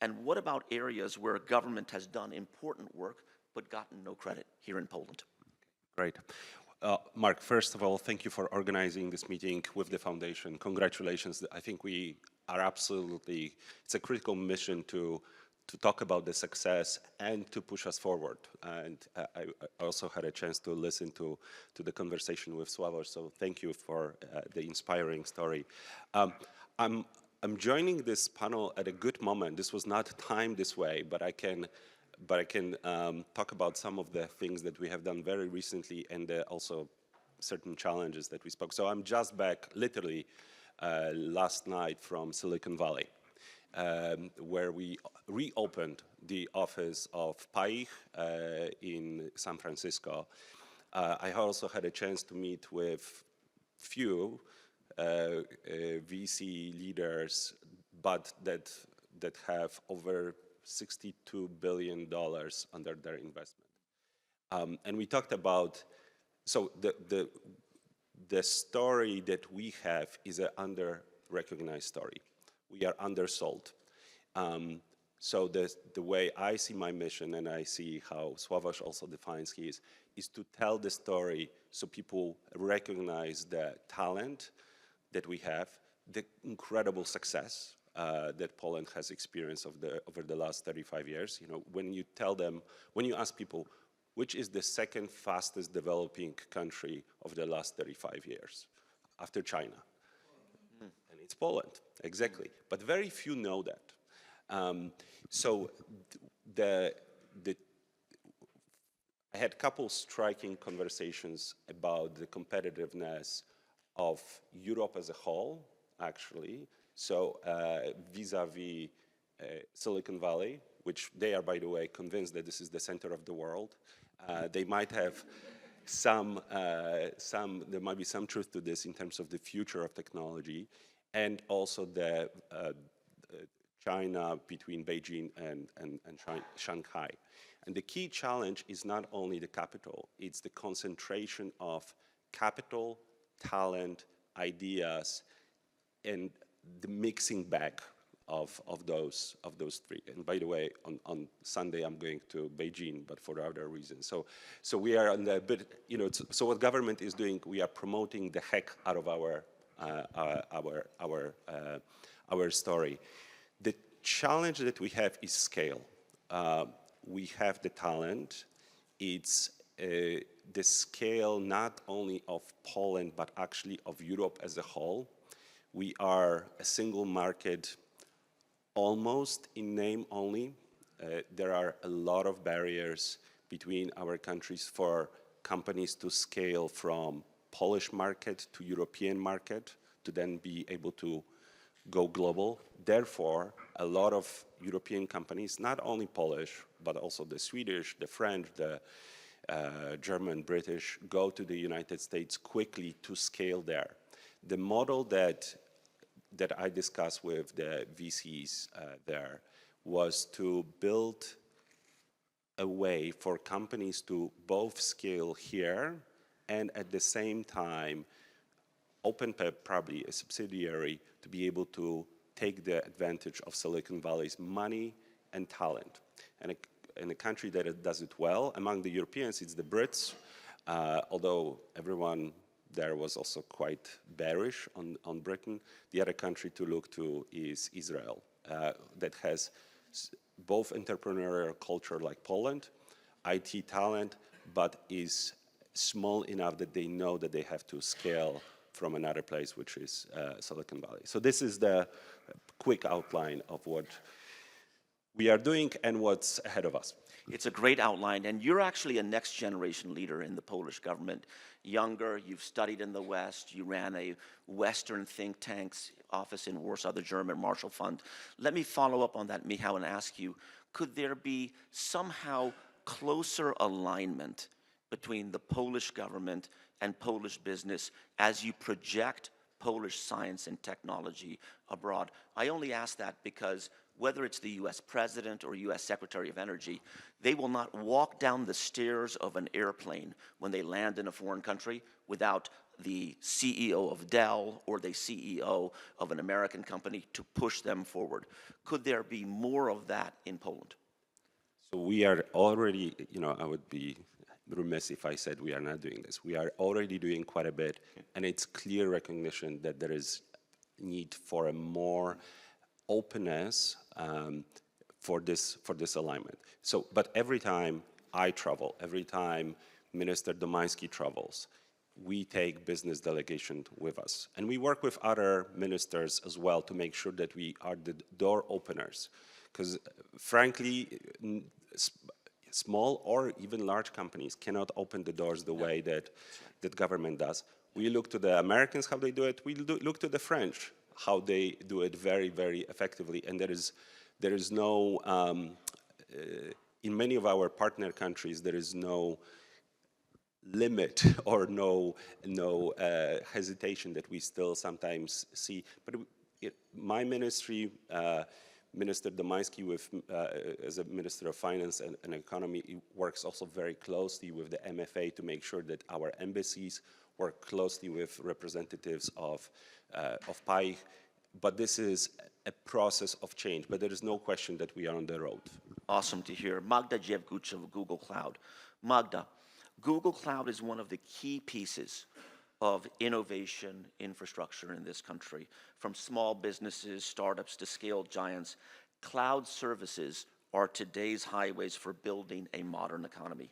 And what about areas where government has done important work but gotten no credit here in Poland? Great. Mark, first of all, thank you for organizing this meeting with the foundation. Congratulations. I think we are absolutely, it's a critical mission to talk about the success and to push us forward. And I also had a chance to listen to the conversation with Sławosz, so thank you for the inspiring story. I'm joining this panel at a good moment. This was not timed this way, but I can talk about some of the things that we have done very recently and also certain challenges that we spoke. So I'm just back literally last night from Silicon Valley, where we reopened the office of PAIH in San Francisco. I also had a chance to meet with few VC leaders, but that have over $62 billion under their investment. And we talked about, so the story that we have is an under-recognized story. We are undersold. So the way I see my mission, and I see how Sławosz also defines his, is to tell the story so people recognize the talent that we have, the incredible success that Poland has experienced over the last 35 years. When you tell them, when you ask people, which is the second fastest developing country of the last 35 years after China? And it's Poland, exactly. But very few know that. So I had a couple striking conversations about the competitiveness of Europe as a whole, actually. So vis-a-vis Silicon Valley, which they are, by the way, convinced that this is the center of the world. They might have there might be some truth to this in terms of the future of technology, and also the China between Beijing and Shanghai. And the key challenge is not only the capital, it's the concentration of capital, talent, ideas, and the mixing bag of those three. And by the way, on Sunday I'm going to Beijing, but for other reasons. So we are on the bit, so what government is doing, we are promoting the heck out of our story. The challenge that we have is scale. We have the talent. It's the scale not only of Poland, but actually of Europe as a whole. We are a single market almost in name only. There are a lot of barriers between our countries for companies to scale from Polish market to European market to then be able to go global. Therefore, a lot of European companies, not only Polish, but also the Swedish, the French, the German, British, go to the United States quickly to scale there. The model that I discussed with the VCs there was to build a way for companies to both scale here and at the same time open probably a subsidiary to be able to take the advantage of Silicon Valley's money and talent. And in a country that does it well, among the Europeans, it's the Brits, although everyone there was also quite bearish on Britain. The other country to look to is Israel, that has both entrepreneurial culture like Poland, IT talent, but is small enough that they know that they have to scale from another place, which is Silicon Valley. So this is the quick outline of what we are doing and what's ahead of us. It's a great outline, and you're actually a next generation leader in the Polish government. Younger, you've studied in the West, you ran a Western think tank's office in Warsaw, the German Marshall Fund. Let me follow up on that, Michał, and ask you, could there be somehow closer alignment between the Polish government and Polish business as you project Polish science and technology abroad? I only ask that because whether it's the US President or US Secretary of Energy, they will not walk down the stairs of an airplane when they land in a foreign country without the CEO of Dell or the CEO of an American company to push them forward. Could there be more of that in Poland? So we are already, I would be remiss if I said we are not doing this. We are already doing quite a bit, and it's clear recognition that there is need for a more openness for this alignment. So, but every time I travel, every time Minister Domański travels, we take business delegation with us. And we work with other ministers as well to make sure that we are the door openers. Because frankly, small or even large companies cannot open the doors the way that government does. We look to the Americans, how they do it. We look to the French, how they do it very, very effectively. And there is no, in many of our partner countries, there is no limit or no hesitation that we still sometimes see. But my ministry, Minister Domański, as a Minister of Finance and Economy, he works also very closely with the MFA to make sure that our embassies work closely with representatives of PAI. But this is a process of change, but there is no question that we are on the road. Awesome to hear. Magda Dziewguć of Google Cloud. Magda, Google Cloud is one of the key pieces of innovation infrastructure in this country. From small businesses, startups to scale giants, cloud services are today's highways for building a modern economy.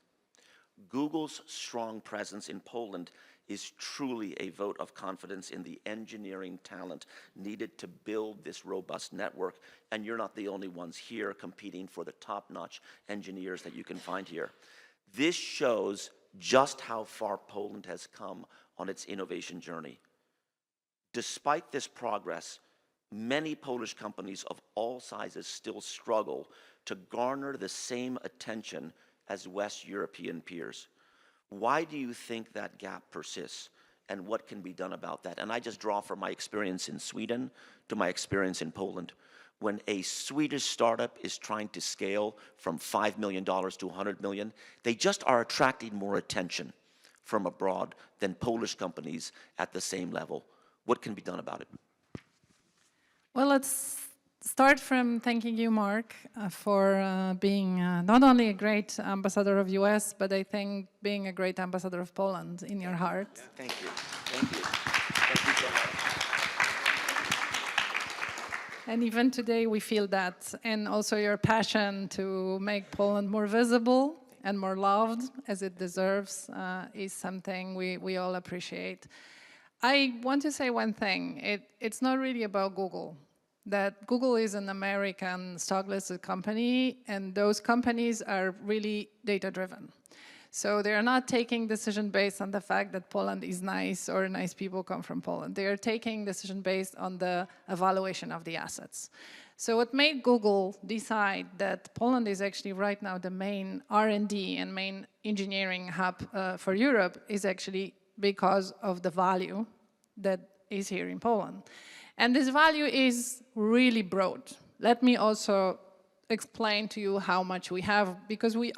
Google's strong presence in Poland is truly a vote of confidence in the engineering talent needed to build this robust network, and you're not the only ones here competing for the top-notch engineers that you can find here. This shows just how far Poland has come on its innovation journey. Despite this progress, many Polish companies of all sizes still struggle to garner the same attention as West European peers. Why do you think that gap persists, and what can be done about that? And I just draw from my experience in Sweden to my experience in Poland. When a Swedish startup is trying to scale from $5 million to $100 million, they just are attracting more attention from abroad than Polish companies at the same level. What can be done about it? Well, it's start from thanking you, Mark, for being not only a great ambassador of US, but I think being a great ambassador of Poland in your heart. Yeah, thank you. Thank you. Thank you so much. And even today we feel that, and also your passion to make Poland more visible and more loved as it deserves is something we all appreciate. I want to say one thing. It's not really about Google. That Google is an American stock-listed company, and those companies are really data-driven. So they are not taking decision based on the fact that Poland is nice or nice people come from Poland. They are taking decision based on the evaluation of the assets. So what made Google decide that Poland is actually right now the main R&D and main engineering hub for Europe is actually because of the value that is here in Poland. And this value is really broad. Let me also explain to you how much we have, because we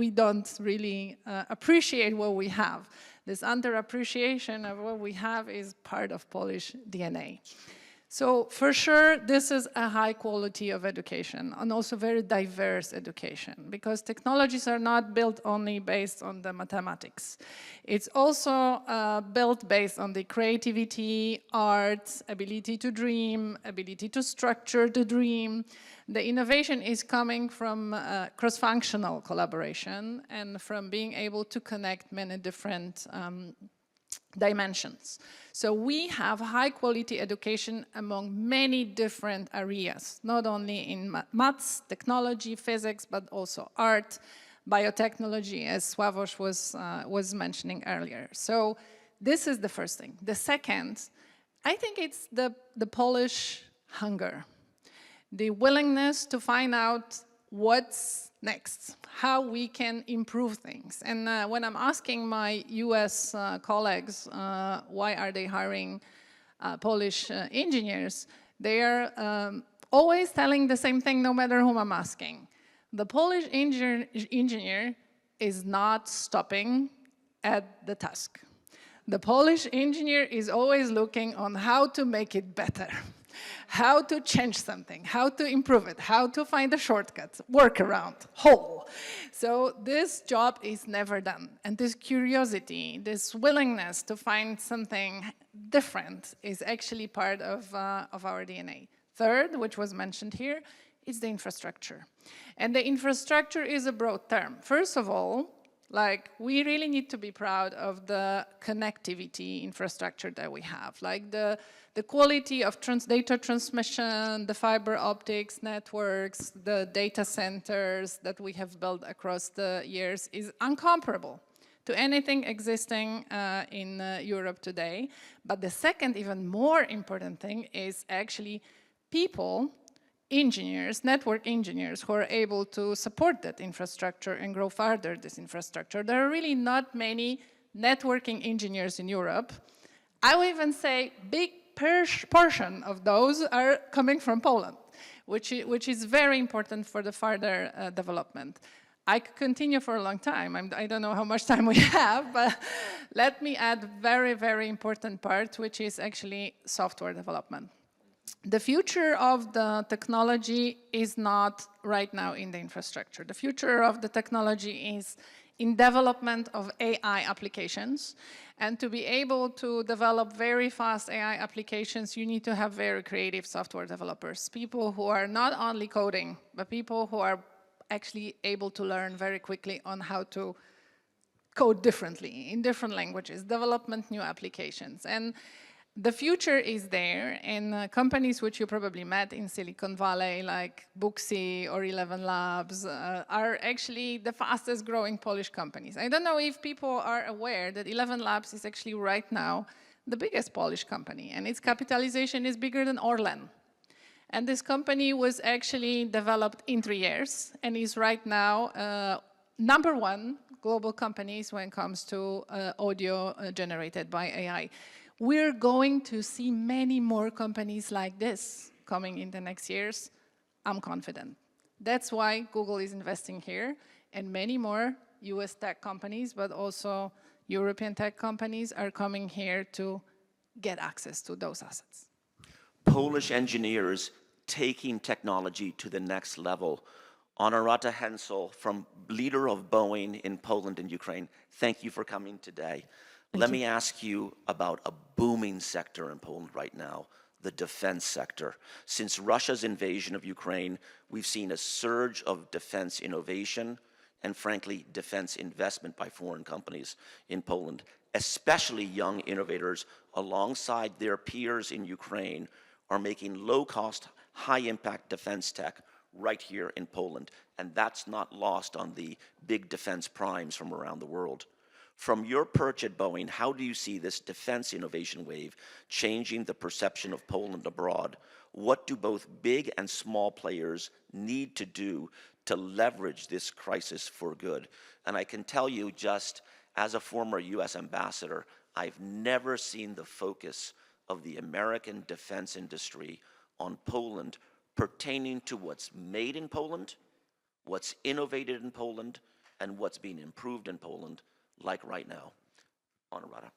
don't really appreciate what we have. This underappreciation of what we have is part of Polish DNA. So for sure, this is a high quality of education and also very diverse education, because technologies are not built only based on the mathematics. It's also built based on the creativity, art, ability to dream, ability to structure the dream. The innovation is coming from cross-functional collaboration and from being able to connect many different dimensions. So we have high-quality education among many different areas, not only in maths, technology, physics, but also art, biotechnology, as Sławosz was mentioning earlier. So this is the first thing. The second, I think it's the Polish hunger, the willingness to find out what's next, how we can improve things. And when I'm asking my US colleagues why are they hiring Polish engineers, they are always telling the same thing no matter whom I'm asking. The Polish engineer is not stopping at the task. The Polish engineer is always looking on how to make it better. How to change something, how to improve it, how to find a shortcut, workaround, hole. So this job is never done. And this curiosity, this willingness to find something different is actually part of our DNA. Third, which was mentioned here, is the infrastructure. And the infrastructure is a broad term. First of all, we really need to be proud of the connectivity infrastructure that we have. The quality of data transmission, the fiber optics networks, the data centers that we have built across the years is incomparable to anything existing in Europe today. But the second, even more important thing is actually people, engineers, network engineers who are able to support that infrastructure and grow further this infrastructure. There are really not many networking engineers in Europe. I would even say big portion of those are coming from Poland, which is very important for the further development. I could continue for a long time. I don't know how much time we have, but let me add very, very important part, which is actually software development. The future of the technology is not right now in the infrastructure. The future of the technology is in development of AI applications. And to be able to develop very fast AI applications, you need to have very creative software developers, people who are not only coding, but people who are actually able to learn very quickly on how to code differently, in different languages, development new applications. And the future is there, and companies which you probably met in Silicon Valley, like Booksy or 11 Labs, are actually the fastest growing Polish companies. I don't know if people are aware that 11 Labs is actually right now the biggest Polish company, and its capitalization is bigger than Orlen. And this company was actually developed in 3 years, and is right now #1 global companies when it comes to audio generated by AI. We're going to see many more companies like this coming in the next years. I'm confident. That's why Google is investing here, and many more US tech companies, but also European tech companies are coming here to get access to those assets. Polish engineers taking technology to the next level. Honorata Hencel, from leader of Boeing in Poland and Ukraine, thank you for coming today. Let me ask you about a booming sector in Poland right now, the defense sector. Since Russia's invasion of Ukraine, we've seen a surge of defense innovation and, frankly, defense investment by foreign companies in Poland, especially young innovators alongside their peers in Ukraine are making low-cost, high-impact defense tech right here in Poland, and that's not lost on the big defense primes from around the world. From your perch at Boeing, how do you see this defense innovation wave changing the perception of Poland abroad? What do both big and small players need to do to leverage this crisis for good? And I can tell you, just as a former US ambassador, I've never seen the focus of the American defense industry on Poland pertaining to what's made in Poland, what's innovated in Poland, and what's being improved in Poland, like right now. Honorata.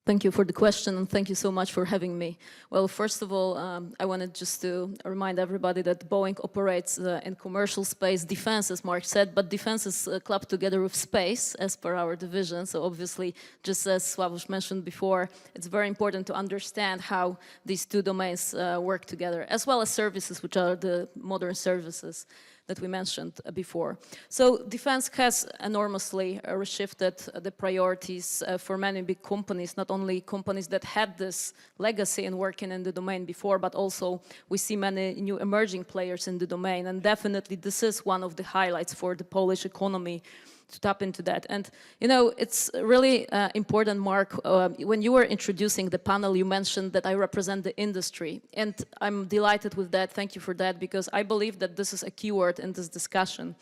Thank you for the question, and thank you so much for having me. Well, first of all, I wanted just to remind everybody that Boeing operates in commercial space defense, as Mark said, but defense is clubbed together with space, as per our division. So obviously, just as Sławosz mentioned before, it's very important to understand how these two domains work together, as well as services, which are the modern services that we mentioned before. So defense has enormously shifted the priorities for many big companies, not only companies that had this legacy in working in the domain before, but also we see many new emerging players in the domain. And definitely this is one of the highlights for the Polish economy, to tap into that. And, you know, it's really important, Mark, when you were introducing the panel, you mentioned that I represent the industry. And I'm delighted with that. Thank you for that, because I believe that this is a keyword in this discussion.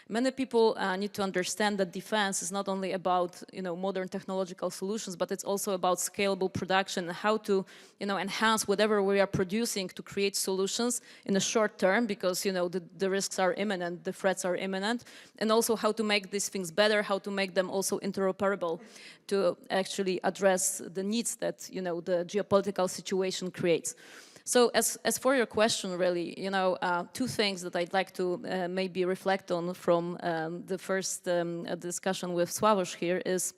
Many people need to understand that defense is not only about, you know, modern technological solutions, but it's also about scalable production and how to, you know, enhance whatever we are producing to create solutions in the short term, because, you know, the risks are imminent, the threats are imminent, and also how to make these things better, how to make them also interoperable to actually address the needs that, you know, the geopolitical situation creates. So as for your question, really, you know, two things that I'd like to maybe reflect on from the first discussion with Sławosz here is,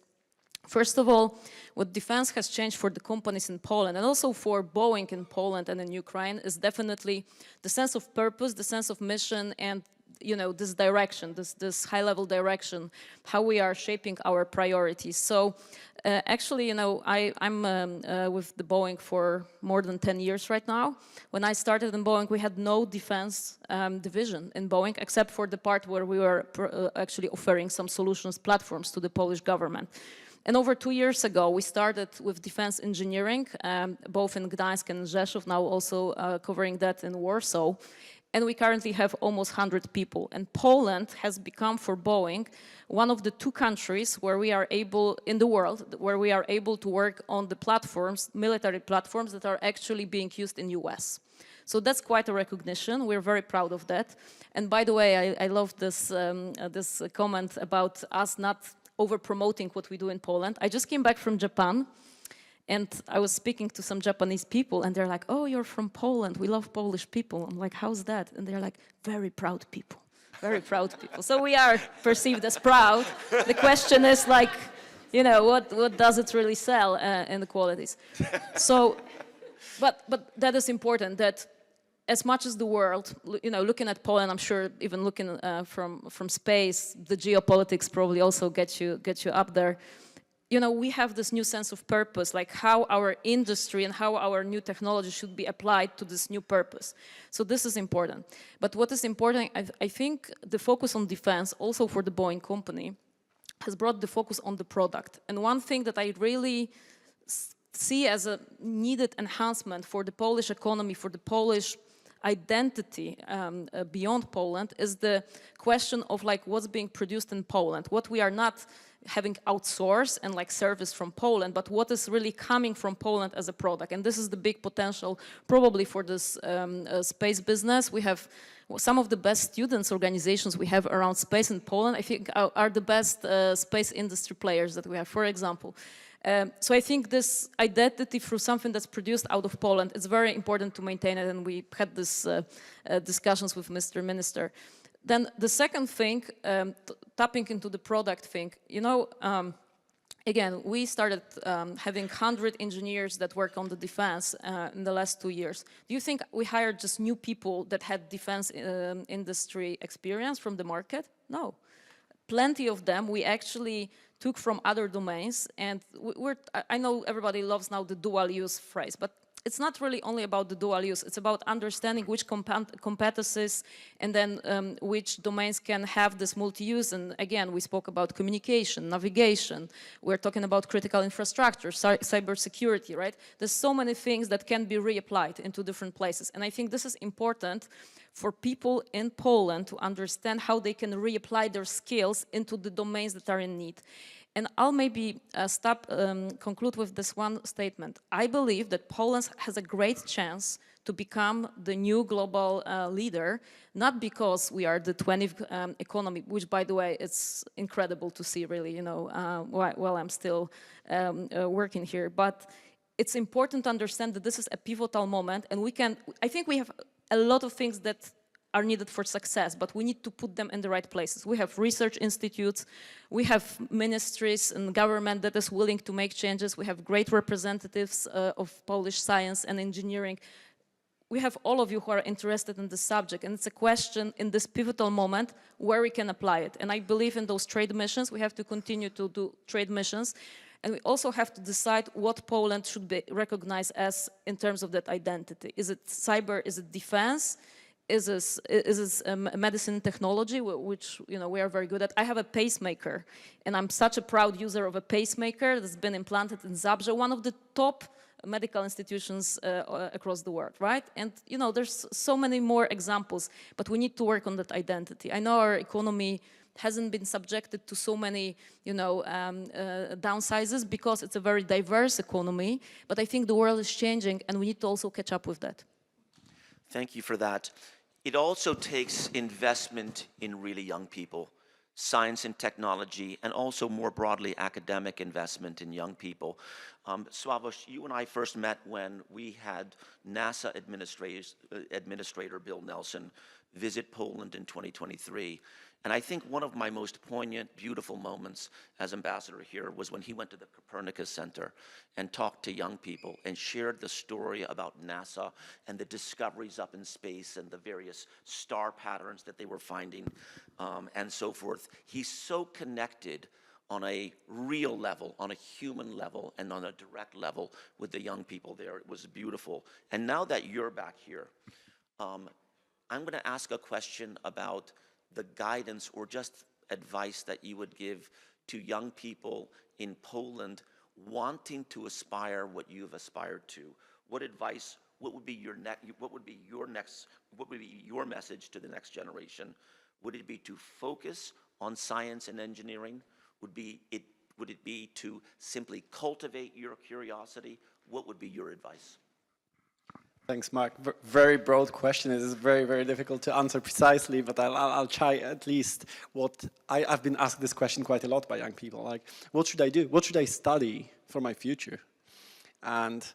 first of all, what defense has changed for the companies in Poland and also for Boeing in Poland and in Ukraine is definitely the sense of purpose, the sense of mission, and, you know, this direction, this high-level direction, how we are shaping our priorities. So actually, you know, I'm with the Boeing for more than 10 years right now. When I started in Boeing, we had no defense division in Boeing, except for the part where we were actually offering some solutions platforms to the Polish government. And over 2 years ago, we started with defense engineering, both in Gdańsk and Rzeszów, now also covering that in Warsaw. And we currently have almost 100 people. And Poland has become, for Boeing, one of the two countries where we are able, in the world, where we are able to work on the platforms, military platforms that are actually being used in US. So that's quite a recognition. We're very proud of that. And by the way, I love this, this comment about us not over-promoting what we do in Poland. I just came back from Japan. And I was speaking to some Japanese people, and they're like, oh, you're from Poland. We love Polish people. I'm like, how's that? And they're like, very proud people. Very proud people. So we are perceived as proud. The question is like, you know, what does it really sell in the qualities? So, but that is important, that as much as the world, you know, looking at Poland, I'm sure even looking from space, the geopolitics probably also get you up there. You know, we have this new sense of purpose, like how our industry and how our new technology should be applied to this new purpose. So this is important. But what is important, I think the focus on defense, also for the Boeing company, has brought the focus on the product. And one thing that I really see as a needed enhancement for the Polish economy, for the Polish identity beyond Poland, is the question of like what's being produced in Poland, what we are not having outsourced and like service from Poland, but what is really coming from Poland as a product. And this is the big potential probably for this space business. We have some of the best students organizations we have around space in Poland, I think are the best space industry players that we have. For example, So I think this identity through something that's produced out of Poland, it's very important to maintain it, and we had this discussions with Mr. Minister. Then the second thing, tapping into the product thing, you know, again, we started having 100 engineers that work on the defense in the last 2 years. Do you think we hired just new people that had defense industry experience from the market? No. Plenty of them we actually took from other domains, and I know everybody loves now the dual use phrase, but it's not really only about the dual use, it's about understanding which competencies and then which domains can have this multi-use. And again, we spoke about communication, navigation, we're talking about critical infrastructure, cybersecurity, right? There's so many things that can be reapplied into different places. And I think this is important for people in Poland to understand how they can reapply their skills into the domains that are in need. And I'll maybe conclude with this one statement. I believe that Poland has a great chance to become the new global leader, not because we are the 20th economy, which, by the way, it's incredible to see, really, you know, while I'm still working here. But it's important to understand that this is a pivotal moment, and I think we have a lot of things that are needed for success, but we need to put them in the right places. We have research institutes, we have ministries and government that is willing to make changes, we have great representatives of Polish science and engineering. We have all of you who are interested in this subject, and it's a question in this pivotal moment where we can apply it. And I believe in those trade missions. We have to continue to do trade missions, and we also have to decide what Poland should be recognized as in terms of that identity. Is it cyber, is it defense? Is this medicine technology, which, you know, we are very good at? I have a pacemaker, and I'm such a proud user of a pacemaker that's been implanted in Zabrze, one of the top medical institutions across the world, right? And, you know, there's so many more examples, but we need to work on that identity. I know our economy hasn't been subjected to so many, you know, downsizes because it's a very diverse economy, but I think the world is changing, and we need to also catch up with that. Thank you for that. It also takes investment in really young people, science and technology, and also more broadly academic investment in young people. Sławosza, you and I first met when we had NASA Administrator Bill Nelson visit Poland in 2023. And I think one of my most poignant, beautiful moments as ambassador here was when he went to the Copernicus Center and talked to young people and shared the story about NASA and the discoveries up in space and the various star patterns that they were finding and so forth. He's so connected on a real level, on a human level, and on a direct level with the young people there. It was beautiful. And now that you're back here, I'm going to ask a question about the guidance or just advice that you would give to young people in Poland wanting to aspire what you've aspired to. What advice, what would be your message to the next generation? Would it be to focus on science and engineering? Would it be to simply cultivate your curiosity? What would be your advice? Thanks, Mark. Very broad question. It is very, very difficult to answer precisely, but I'll try at least what I've been asked this question quite a lot by young people. Like, what should I do? What should I study for my future? And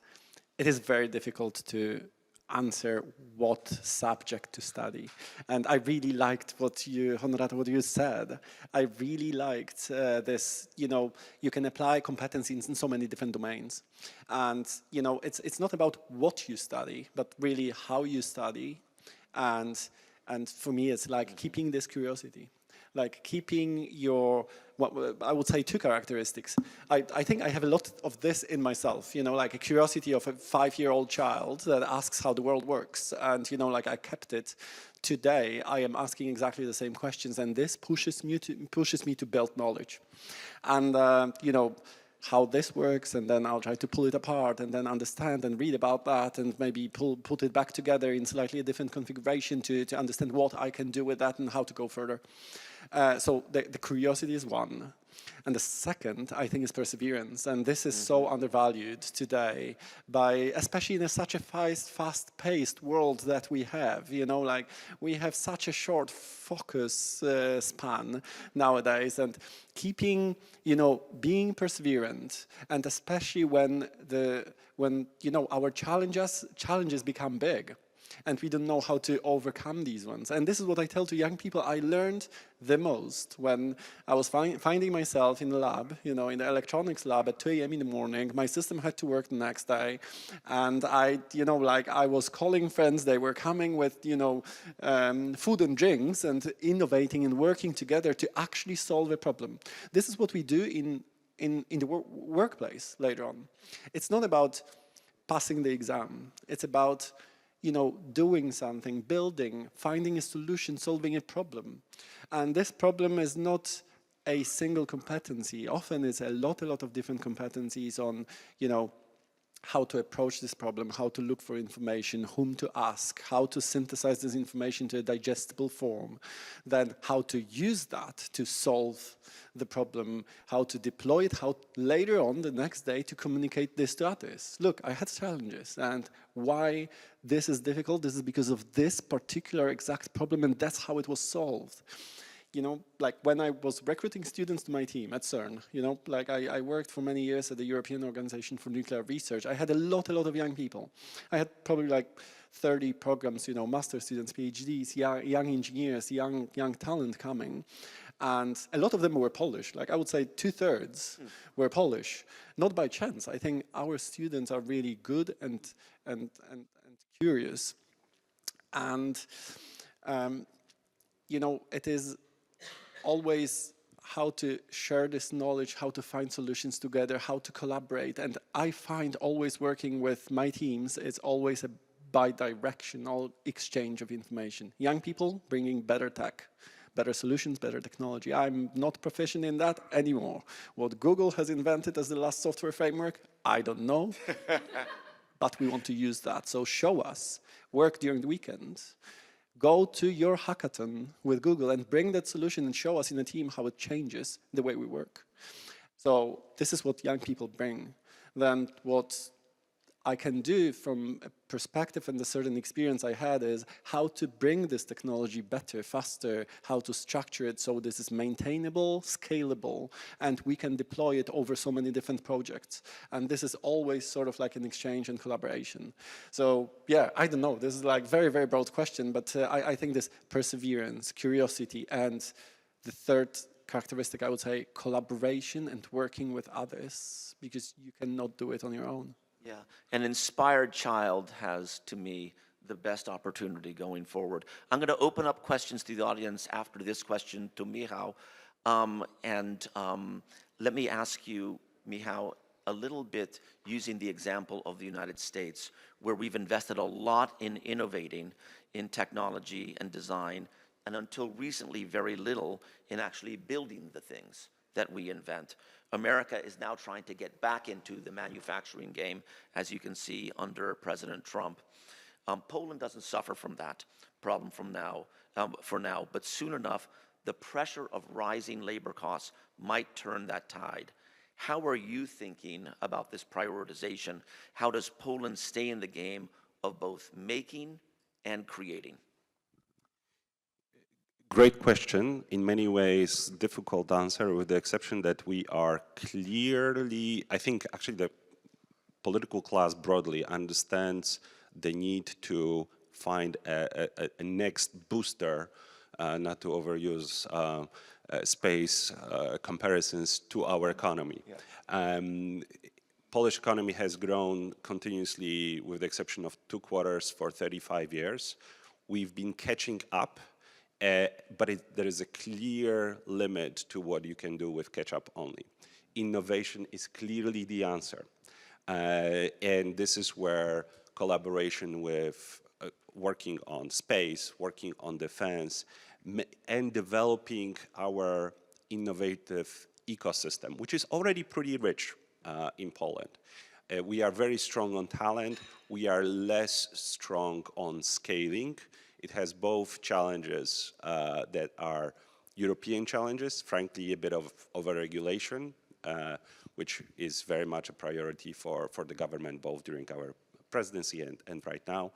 it is very difficult to answer what subject to study. And I really liked what you, Honorata, what you said. I really liked this, you know, you can apply competencies in so many different domains. And, you know, it's not about what you study, but really how you study. And for me, it's like keeping this curiosity. Like keeping your, what I would say, two characteristics. I think I have a lot of this in myself, you know, like a curiosity of a 5-year-old child that asks how the world works. And, you know, like I kept it. Today, I am asking exactly the same questions, and this pushes me to build knowledge. And, you know, how this works, and then I'll try to pull it apart and then understand and read about that and maybe put it back together in slightly a different configuration to understand what I can do with that and how to go further. So the curiosity is one. And the second, I think, is perseverance. And this is so undervalued today especially in such a fast-paced world that we have. You know, like we have such a short focus span nowadays. And keeping, you know, being perseverant, and especially when you know, our challenges become big, and we don't know how to overcome these ones. And this is what I tell to young people. I learned the most when I was finding myself in the lab, you know, in the electronics lab at 2 a.m. in the morning. My system had to work the next day. And I was calling friends. They were coming with, you know, food and drinks and innovating and working together to actually solve a problem. This is what we do in the workplace later on. It's not about passing the exam. It's about, you know, doing something, building, finding a solution, solving a problem. And this problem is not a single competency. Often it's a lot of different competencies on, you know, how to approach this problem, how to look for information, whom to ask, how to synthesize this information to a digestible form, then how to use that to solve the problem, how to deploy it, how later on the next day to communicate this to others. Look, I had challenges, and why this is difficult, this is because of this particular exact problem, and that's how it was solved. You know, like when I was recruiting students to my team at CERN, you know, like I worked for many years at the European Organization for Nuclear Research. I had a lot of young people. I had probably like 30 programs, you know, master students, PhDs, young engineers, young talent coming. And a lot of them were Polish. Like I would say 2/3 were Polish. Not by chance. I think our students are really good and curious. And, you know, it is always how to share this knowledge, how to find solutions together, how to collaborate. And I find always working with my teams, it's always a bi-directional exchange of information. Young people bringing better tech, better solutions, better technology. I'm not proficient in that anymore. What Google has invented as the last software framework, I don't know. But we want to use that. So show us, work during the weekend. Go to your hackathon with Google and bring that solution and show us in a team how it changes the way we work. So this is what young people bring. Then what I can do from a perspective and a certain experience I had is how to bring this technology better, faster, how to structure it so this is maintainable, scalable, and we can deploy it over so many different projects. And this is always sort of like an exchange and collaboration. So yeah, I don't know, this is like very, very broad question, but I think this perseverance, curiosity, and the third characteristic, I would say, collaboration and working with others, because you cannot do it on your own. Yeah, an inspired child has, to me, the best opportunity going forward. I'm going to open up questions to the audience after this question to Michał. Let me ask you, Michał, a little bit using the example of the United States, where we've invested a lot in innovating in technology and design, and until recently, very little in actually building the things that we invent. America is now trying to get back into the manufacturing game, as you can see under President Trump. Poland doesn't suffer from that problem for now, but soon enough, the pressure of rising labor costs might turn that tide. How are you thinking about this prioritization? How does Poland stay in the game of both making and creating? Great question. In many ways, difficult answer, with the exception that we are clearly, I think actually the political class broadly understands the need to find a next booster, not to overuse space comparisons to our economy. Yeah. Polish economy has grown continuously, with the exception of 2 quarters, for 35 years. We've been catching up. But there is a clear limit to what you can do with catch-up only. Innovation is clearly the answer. And this is where collaboration with working on space, working on defense, and developing our innovative ecosystem, which is already pretty rich in Poland. We are very strong on talent. We are less strong on scaling. It has both challenges that are European challenges, frankly, a bit of overregulation, which is very much a priority for the government, both during our presidency and right now.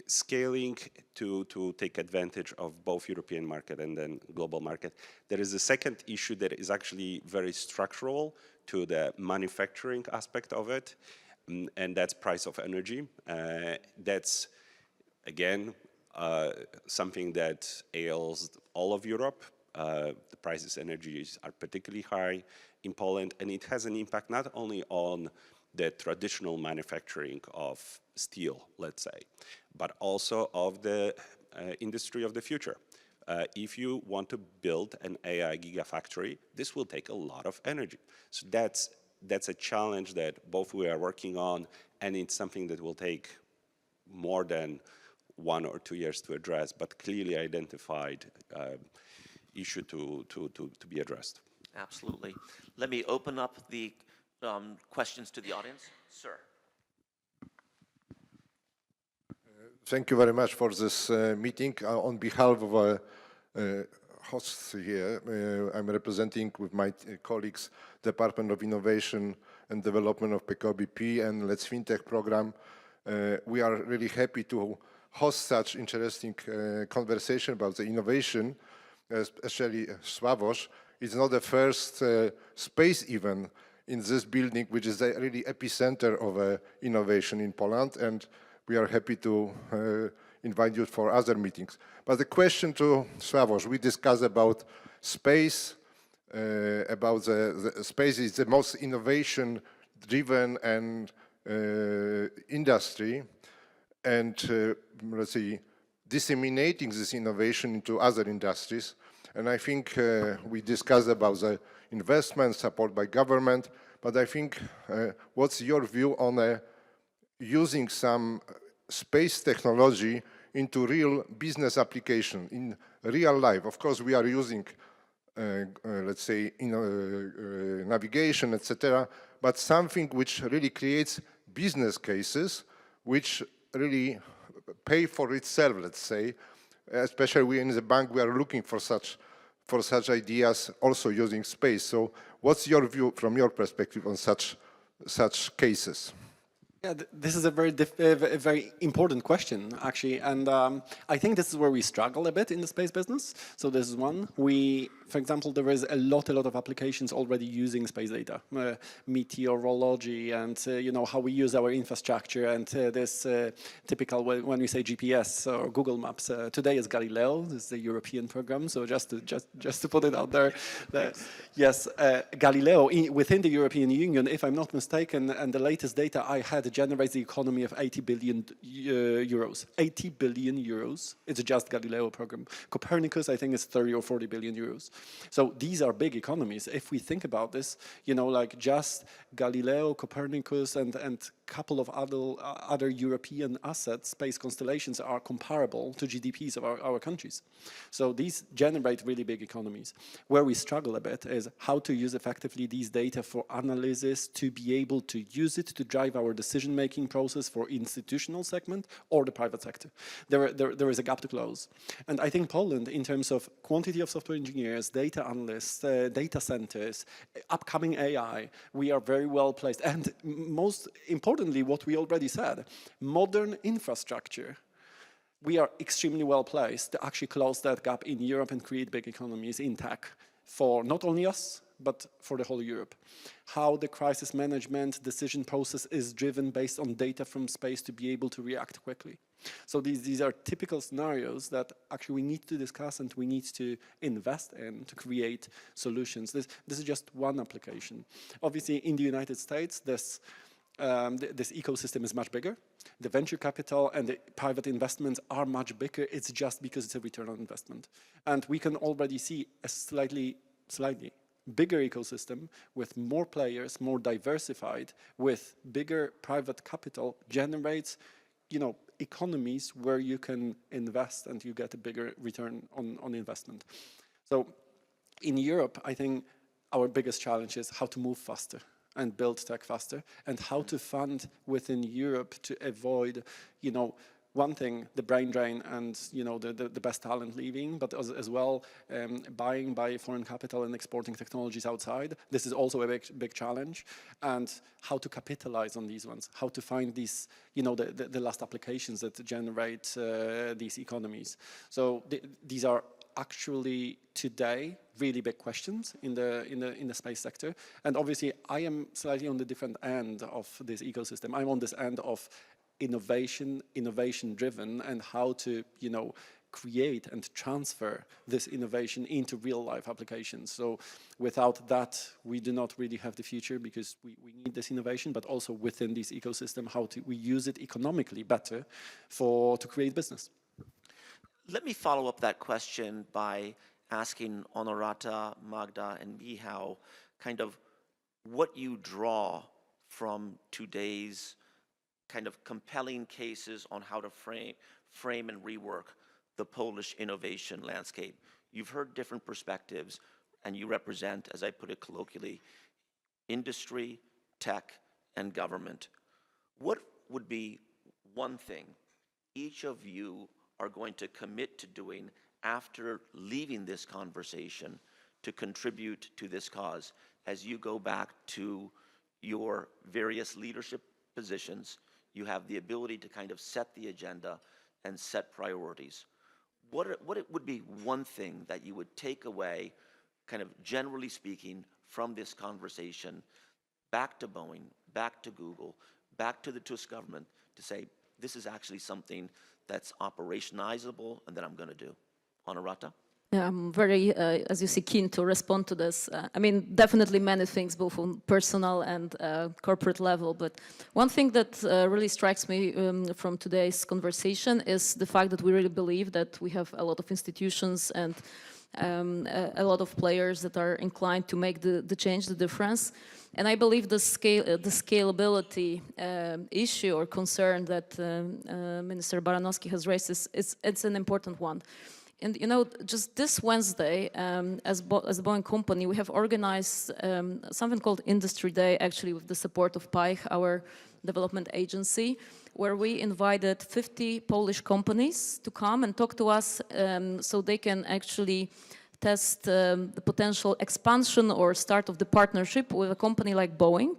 Scaling to take advantage of both European market and then global market. There is a second issue that is actually very structural to the manufacturing aspect of it, and that's price of energy. That's, again, something that ails all of Europe. The prices of energy are particularly high in Poland, and it has an impact not only on the traditional manufacturing of steel, let's say, but also of the industry of the future. If you want to build an AI gigafactory, this will take a lot of energy. So that's a challenge that both we are working on, and it's something that will take more than 1 or 2 years to address, but clearly identified issue to be addressed. Absolutely. Let me open up the questions to the audience. Sir. Thank you very much for this meeting. On behalf of our hosts here, I'm representing with my colleagues Department of Innovation and Development of PKO-BP and Let's FinTech program. We are really happy to host such interesting conversation about the innovation, especially Sławosz. It's not the first space event in this building, which is a really epicenter of innovation in Poland, and we are happy to invite you for other meetings. But the question to Sławosz, we discussed about space, about the space is the most innovation-driven and industry, and let's see, disseminating this innovation into other industries. And I think we discussed about the investment support by government, but I think what's your view on using some space technology into real business application in real life? Of course, we are using, let's say, navigation, etc., but something which really creates business cases, which really pay for itself, let's say. Especially we in the bank, we are looking for such ideas, also using space. So what's your view from your perspective on such cases? Yeah, this is a very important question, actually, and I think this is where we struggle a bit in the space business. So this is one. For example, there is a lot of applications already using space data, meteorology, and how we use our infrastructure, and this typical when we say GPS or Google Maps. Today is Galileo. This is the European program. So just to put it out there, yes, Galileo within the European Union, if I'm not mistaken, and the latest data I had, generates the economy of 80 billion euros. 80 billion euros. It's just Galileo program. Copernicus, I think, is 30 or 40 billion euros. So these are big economies. If we think about this, like just Galileo, Copernicus, and couple of other European assets, space constellations, are comparable to GDPs of our countries. So these generate really big economies. Where we struggle a bit is how to use effectively these data for analysis to be able to use it to drive our decision-making process for institutional segment or the private sector. There is a gap to close. And I think Poland, in terms of quantity of software engineers, data analysts, data centers, upcoming AI, we are very well placed. And most importantly, what we already said, modern infrastructure. We are extremely well placed to actually close that gap in Europe and create big economies in tech for not only us, but for the whole Europe. How the crisis management decision process is driven based on data from space to be able to react quickly. So these are typical scenarios that actually we need to discuss and we need to invest in to create solutions. This is just one application. Obviously, in the United States, this ecosystem is much bigger. The venture capital and the private investments are much bigger. It's just because it's a return on investment. And we can already see a slightly bigger ecosystem with more players, more diversified, with bigger private capital generates, economies where you can invest and you get a bigger return on investment. So in Europe, I think our biggest challenge is how to move faster and build tech faster, and how to fund within Europe to avoid, one thing, the brain drain and the best talent leaving, but as well buying by foreign capital and exporting technologies outside. This is also a big challenge, and how to capitalize on these ones, how to find these the last applications that generate these economies. So these are actually today really big questions in the space sector, and obviously I am slightly on the different end of this ecosystem. I'm on this end of innovation driven, and how to create and transfer this innovation into real life applications. So without that, we do not really have the future, because we need this innovation, but also within this ecosystem, how we use it economically better to create business. Let me follow up that question by asking Honorata, Magda, and Michał kind of what you draw from today's kind of compelling cases on how to frame and rework the Polish innovation landscape. You've heard different perspectives, and you represent, as I put it colloquially, industry, tech, and government. What would be one thing each of you are going to commit to doing after leaving this conversation to contribute to this cause as you go back to your various leadership positions? You have the ability to kind of set the agenda and set priorities. What would be one thing that you would take away, kind of generally speaking, from this conversation, back to Boeing, back to Google, back to the Tusk government, to say, this is actually something that's operationalizable and that I'm going to do? Honorata? Yeah, I'm very, as you see, keen to respond to this. I mean, definitely many things, both on personal and corporate level. But one thing that really strikes me from today's conversation is the fact that we really believe that we have a lot of institutions and a lot of players that are inclined to make the change, the difference. And I believe the scalability issue or concern that Minister Baranowski has raised it's an important one. And just this Wednesday, as a Boeing company, we have organized something called Industry Day, actually with the support of PAIH, our development agency, where we invited 50 Polish companies to come and talk to us so they can actually test the potential expansion or start of the partnership with a company like Boeing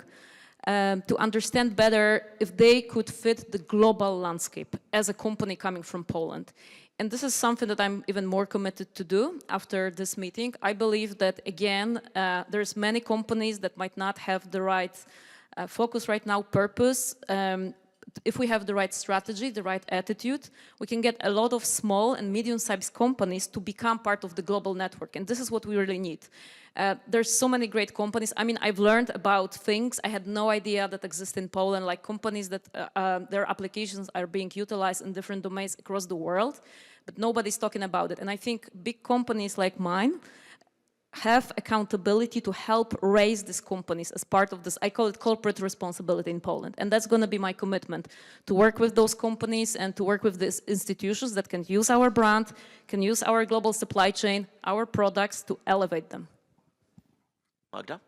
to understand better if they could fit the global landscape as a company coming from Poland. And this is something that I'm even more committed to do after this meeting. I believe that, again, there's many companies that might not have the right focus right now, purpose. If we have the right strategy, the right attitude, we can get a lot of small and medium-sized companies to become part of the global network. And this is what we really need. There's so many great companies. I mean, I've learned about things I had no idea that exist in Poland, like companies that their applications are being utilized in different domains across the world, but nobody's talking about it. And I think big companies like mine have accountability to help raise these companies as part of this, I call it corporate responsibility in Poland. And that's going to be my commitment, to work with those companies and to work with these institutions that can use our brand, can use our global supply chain, our products to elevate them. Magda?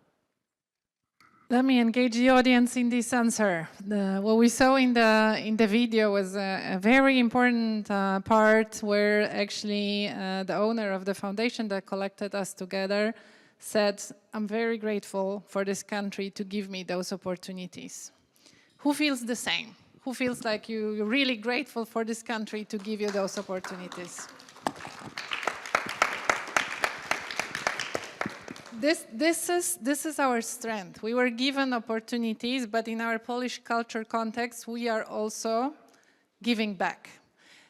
Let me engage the audience in this answer. What we saw in the video was a very important part where actually the owner of the foundation that collected us together said, I'm very grateful for this country to give me those opportunities. Who feels the same? Who feels like you're really grateful for this country to give you those opportunities? This is our strength. We were given opportunities, but in our Polish culture context, we are also giving back.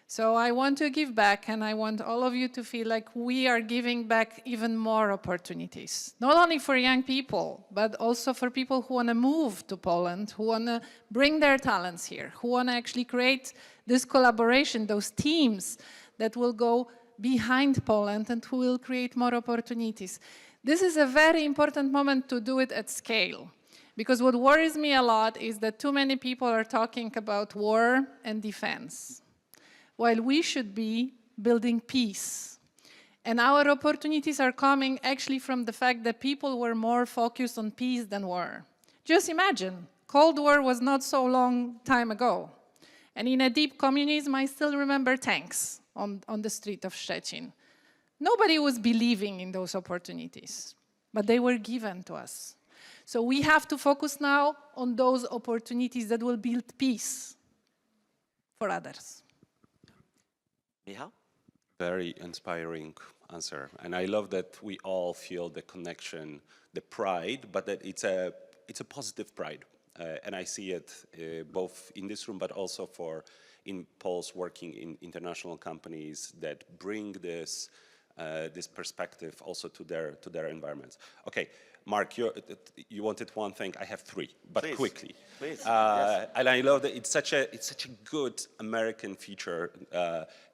So I want to give back, and I want all of you to feel like we are giving back even more opportunities. Not only for young people, but also for people who want to move to Poland, who want to bring their talents here, who want to actually create this collaboration, those teams that will go behind Poland and who will create more opportunities. This is a very important moment to do it at scale, because what worries me a lot is that too many people are talking about war and defense, while we should be building peace. And our opportunities are coming actually from the fact that people were more focused on peace than war. Just imagine, Cold War was not so long time ago. And in a deep communism, I still remember tanks on the street of Szczecin. Nobody was believing in those opportunities, but they were given to us. So we have to focus now on those opportunities that will build peace for others. Michał? Very inspiring answer. And I love that we all feel the connection, the pride, but that it's a positive pride. And I see it both in this room, but also in Poles working in international companies that bring this perspective also to their environments. Okay, Mark, you wanted one thing. I have three, but Please. quickly. Please. Yes. And I love that it's such a good American feature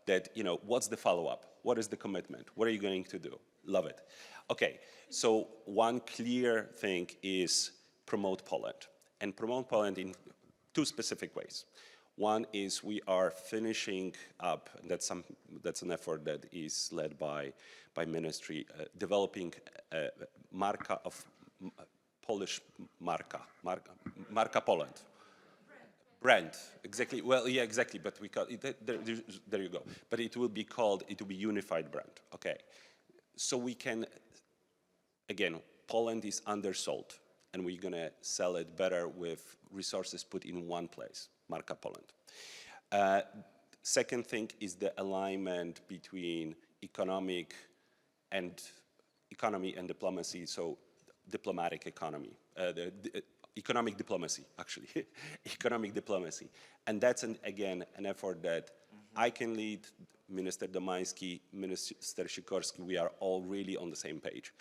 that, you know, what's the follow-up? What is the commitment? What are you going to do? Love it. Okay, so one clear thing is promote Poland, and promote Poland in two specific ways. One is we are finishing up, and that's an effort that is led by ministry, developing a marka of Polish marka Poland. Brand, exactly. Well, yeah, exactly. But we call it, there you go. But it will be unified brand. Okay. So we can, again, Poland is undersold, and we're gonna sell it better with resources put in one place, Marka Poland. Second thing is the alignment between economy and diplomacy. So diplomatic economy. Economic diplomacy, actually, economic diplomacy. And that's, again, an effort that I can lead, Minister Domański, Minister Sikorski, we are all really on the same page.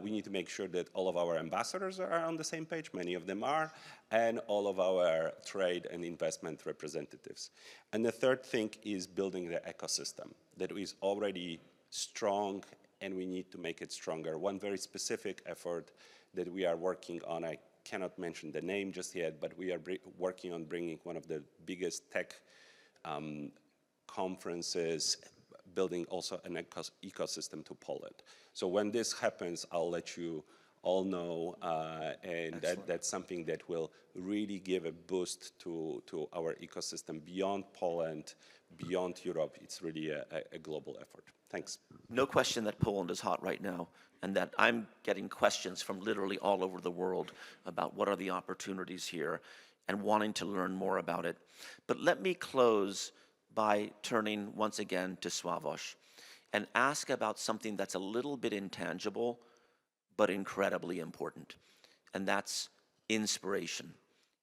We need to make sure that all of our ambassadors are on the same page, many of them are, and all of our trade and investment representatives. And the third thing is building the ecosystem that is already strong, and we need to make it stronger. One very specific effort that we are working on, I cannot mention the name just yet, but we are working on bringing one of the biggest tech conferences, building also an ecosystem to Poland. So when this happens, I'll let you all know, and that's something that will really give a boost to our ecosystem beyond Poland, beyond Europe. It's really a global effort. Thanks. No question that Poland is hot right now, and that I'm getting questions from literally all over the world about what are the opportunities here and wanting to learn more about it. But let me close by turning once again to Sławosz and ask about something that's a little bit intangible, but incredibly important, and that's inspiration.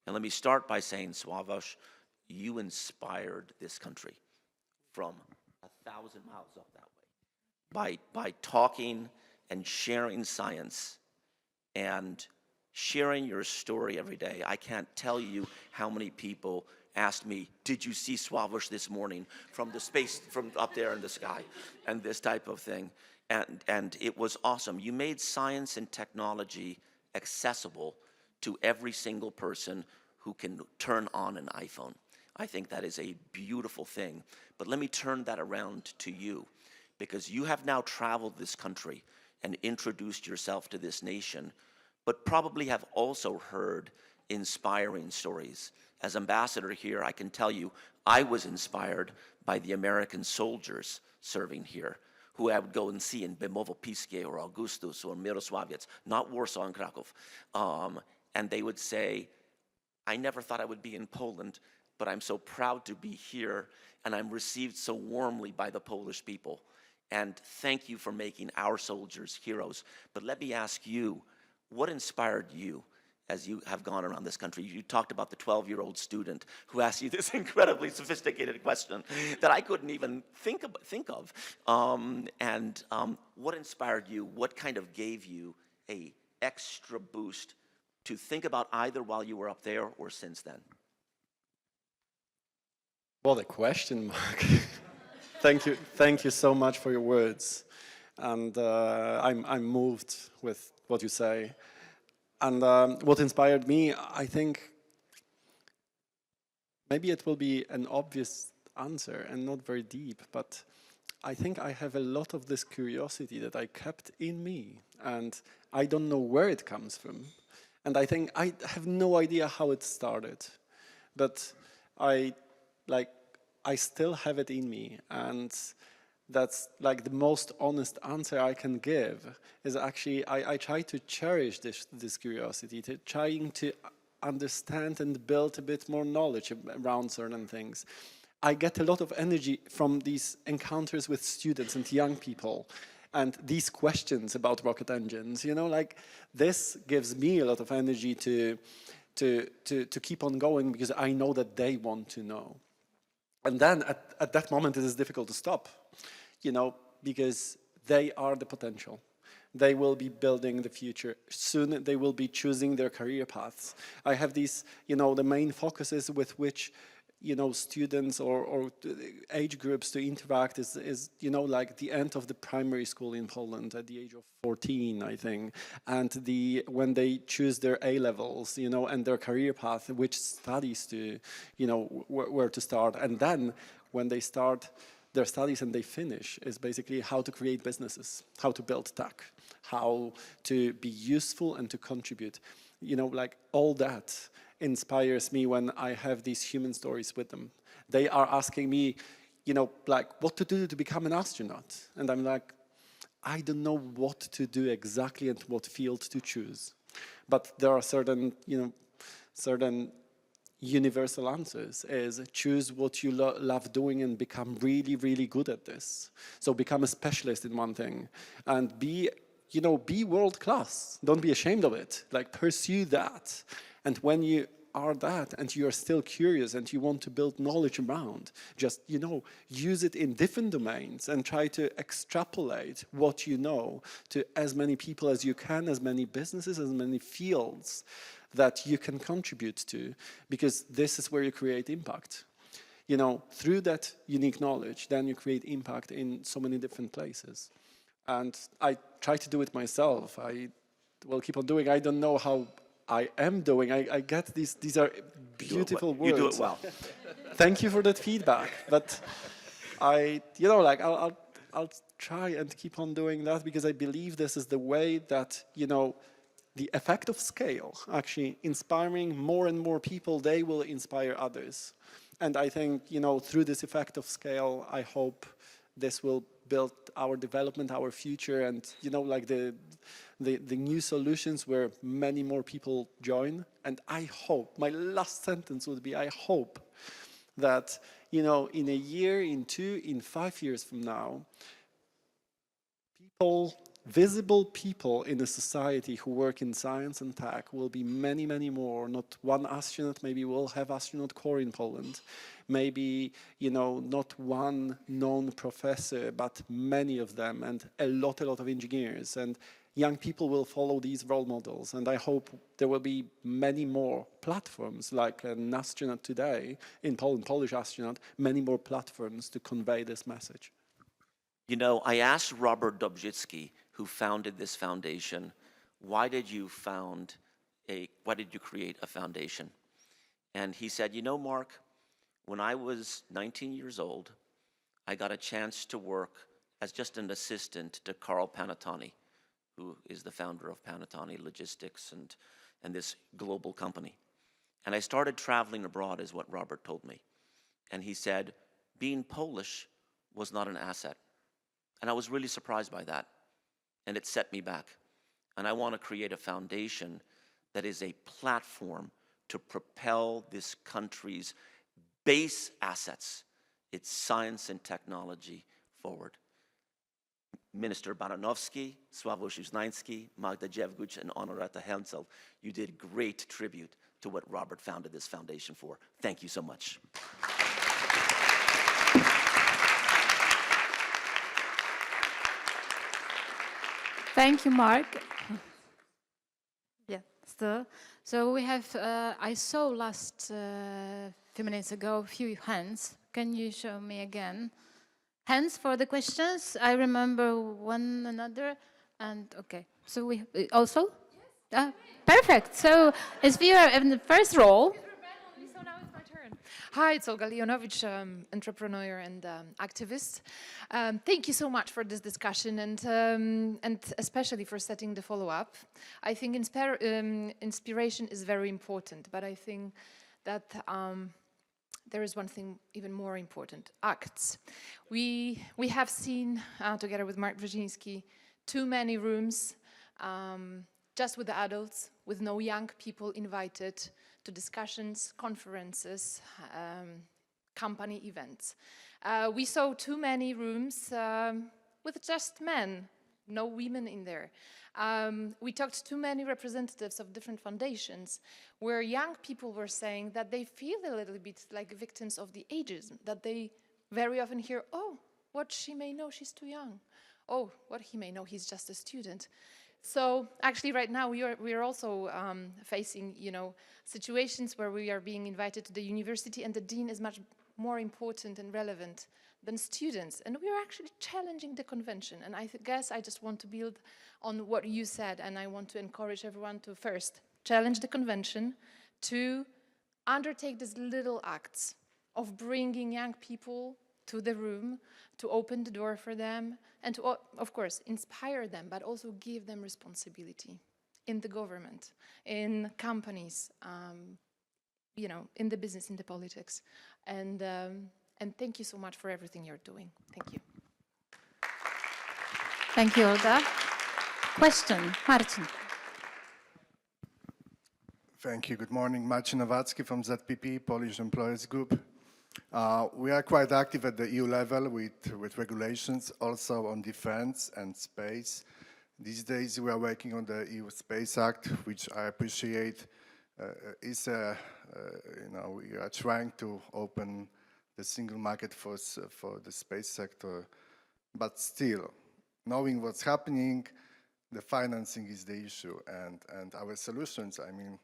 And let me start by saying, Sławosz, you inspired this country from 1,000 miles up that way by talking and sharing science and sharing your story every day. I can't tell you how many people asked me, did you see Sławosz this morning from the space, from up there in the sky, and this type of thing. And it was awesome. You made science and technology accessible to every single person who can turn on an iPhone. I think that is a beautiful thing. But let me turn that around to you, because you have now traveled this country and introduced yourself to this nation, but probably have also heard inspiring stories. As ambassador here, I can tell you, I was inspired by the American soldiers serving here, who I would go and see in Bemowo-Piskie or Augustus or Mirosławiec, not Warsaw and Kraków. And they would say, I never thought I would be in Poland, but I'm so proud to be here, and I'm received so warmly by the Polish people. And thank you for making our soldiers heroes. But let me ask you, what inspired you as you have gone around this country? You talked about the 12-year-old student who asked you this incredibly sophisticated question that I couldn't even think of. What inspired you? What kind of gave you an extra boost to think about either while you were up there or since then? What a question, Mark. Thank you so much for your words. And I'm moved with what you say. And what inspired me, I think, maybe it will be an obvious answer and not very deep, but I think I have a lot of this curiosity that I kept in me, and I don't know where it comes from. And I think I have no idea how it started, but like, I still have it in me, and that's like the most honest answer I can give is actually I try to cherish this curiosity, to trying to understand and build a bit more knowledge around certain things. I get a lot of energy from these encounters with students and young people, and these questions about rocket engines, you know, like this gives me a lot of energy to keep on going, because I know that they want to know. And then at that moment, it is difficult to stop, you know, because they are the potential. They will be building the future. Soon they will be choosing their career paths. I have these, you know, the main focuses with which, you know, students or age groups to interact is, you know, like the end of the primary school in Poland at the age of 14, I think, and when they choose their A-levels, you know, and their career path, which studies to, you know, where to start. And then when they start their studies and they finish, is basically how to create businesses, how to build tech, how to be useful and to contribute. You know, like all that inspires me when I have these human stories with them. They are asking me, you know, like what to do to become an astronaut. And I'm like, I don't know what to do exactly and what field to choose. But there are certain, you know, certain universal answers is choose what you love doing and become really, really good at this. So become a specialist in one thing and be world class. Don't be ashamed of it. Like pursue that. And when you are that and you are still curious and you want to build knowledge around, just, you know, use it in different domains and try to extrapolate what you know to as many people as you can, as many businesses, as many fields that you can contribute to, because this is where you create impact. You know, through that unique knowledge, then you create impact in so many different places. And I try to do it myself. I will keep on doing. I don't know how I am doing. I get these are beautiful words. You do it well. Thank you for that feedback. But I'll try and keep on doing that, because I believe this is the way that, you know, the effect of scale, actually inspiring more and more people, they will inspire others. And I think, you know, through this effect of scale, I hope this will build our development, our future, and, you know, like the new solutions where many more people join. And I hope, my last sentence would be, I hope that, you know, in a year, in 2, in 5 years from now, visible people in a society who work in science and tech will be many, many more. Not one astronaut, maybe we'll have astronaut corps in Poland. Maybe, you know, not one known professor, but many of them, and a lot of engineers. And young people will follow these role models. And I hope there will be many more platforms, like an astronaut today in Poland, Polish astronaut, many more platforms to convey this message. You know, I asked Robert Dobrzycki, who founded this foundation, why did you create a foundation? And he said, you know, Mark, when I was 19 years old, I got a chance to work as just an assistant to Carl Panettone, who is the founder of Panettone Logistics and this global company. And I started traveling abroad, is what Robert told me. And he said, being Polish was not an asset. And I was really surprised by that. And it set me back. And I want to create a foundation that is a platform to propel this country's base assets, its science and technology, forward. Minister Baranowski, Sławosz Uznański, Magda Dziewguć, and Honorata Hencel, you did great tribute to what Robert founded this foundation for. Thank you so much. Thank you, Mark. Yeah, so we have, I saw last few minutes ago a few hands. Can you show me again? Hands for the questions. I remember one another, and okay. So we also? Yes. Perfect. So as we are in the first row. So now it's my turn. Hi, it's Olga Leonowicz, entrepreneur and activist. Thank you so much for this discussion and especially for setting the follow-up. I think inspiration is very important, but I think that there is one thing even more important, acts. We have seen, together with Marka Brzeziński, too many rooms just with the adults, with no young people invited to discussions, conferences, company events. We saw too many rooms with just men, no women in there. We talked to too many representatives of different foundations where young people were saying that they feel a little bit like victims of the ageism, that they very often hear, oh, what she may know, she's too young. Oh, what he may know, he's just a student. So actually right now we are also facing, situations where we are being invited to the university and the dean is much more important and relevant than students. And we are actually challenging the convention. And I guess I just want to build on what you said, and I want to encourage everyone to first challenge the convention, to undertake these little acts of bringing young people to the room, to open the door for them, and to, of course, inspire them, but also give them responsibility in the government, in companies, in the business, in the politics. And thank you so much for everything you're doing. Thank you. Thank you, Olga. Question, Marcin. Thank you. Good morning. Marcin Nowacki from ZPP, Polish Employers Group. We are quite active at the EU level with regulations, also on defense and space. These days we are working on the EU Space Act, which I appreciate we are trying to open the single market for the space sector. But still, knowing what's happening, the financing is the issue, and our solutions, I mean,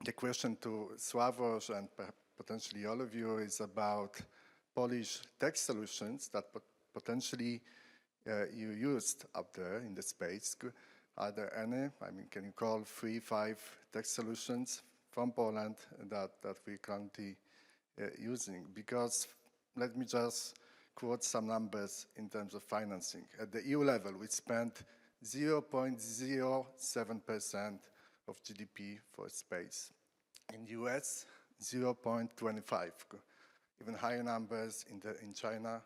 the question to Sławosz and potentially all of you is about Polish tech solutions that potentially you used up there in the space. Are there any? I mean, can you call 3, 5 tech solutions from Poland that we're currently using? Because let me just quote some numbers in terms of financing. At the EU level, we spent 0.07% of GDP for space. In US, 0.25, even higher numbers in China,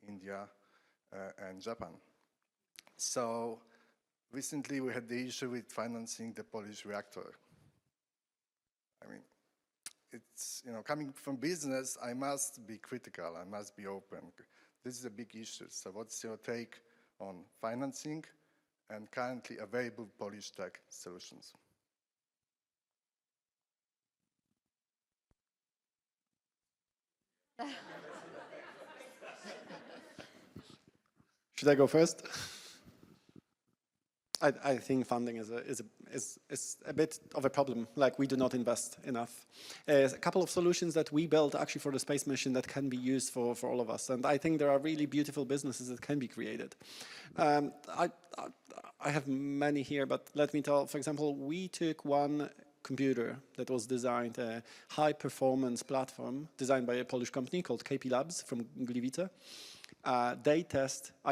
India, and Japan. So recently we had the issue with financing the Polish reactor. I mean, it's, coming from business, I must be critical, I must be open. This is a big issue. So what's your take on financing and currently available Polish tech solutions? Should I go first? I think funding is a bit of a problem. Like, we do not invest enough. A couple of solutions that we built actually for the space mission that can be used for all of us. And I think there are really beautiful businesses that can be created. I have many here, but let me tell, for example, we took one computer that was designed, a high-performance platform designed by a Polish company called KP Labs from Gliwice. I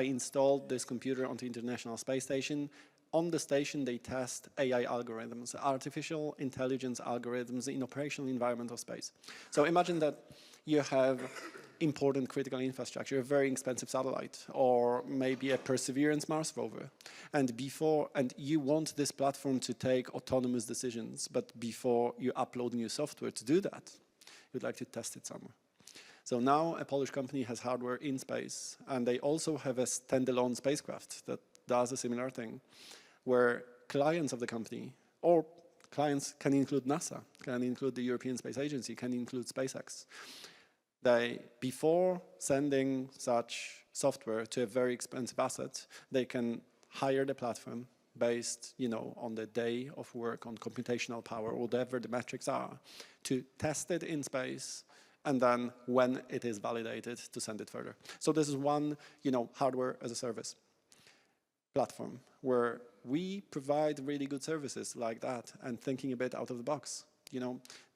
installed this computer onto International Space Station. On the station, they test AI algorithms, artificial intelligence algorithms in operational environment of space. So imagine that you have important critical infrastructure, a very expensive satellite, or maybe a Perseverance Mars rover. And you want this platform to take autonomous decisions, but before you upload new software to do that, you'd like to test it somewhere. So now a Polish company has hardware in space, and they also have a standalone spacecraft that does a similar thing, where clients of the company, or clients can include NASA, can include the European Space Agency, can include SpaceX. Before sending such software to a very expensive asset, they can hire the platform based, on the day of work, on computational power, whatever the metrics are, to test it in space, and then when it is validated, to send it further. So this is one, hardware as a service platform where we provide really good services like that, and thinking a bit out of the box.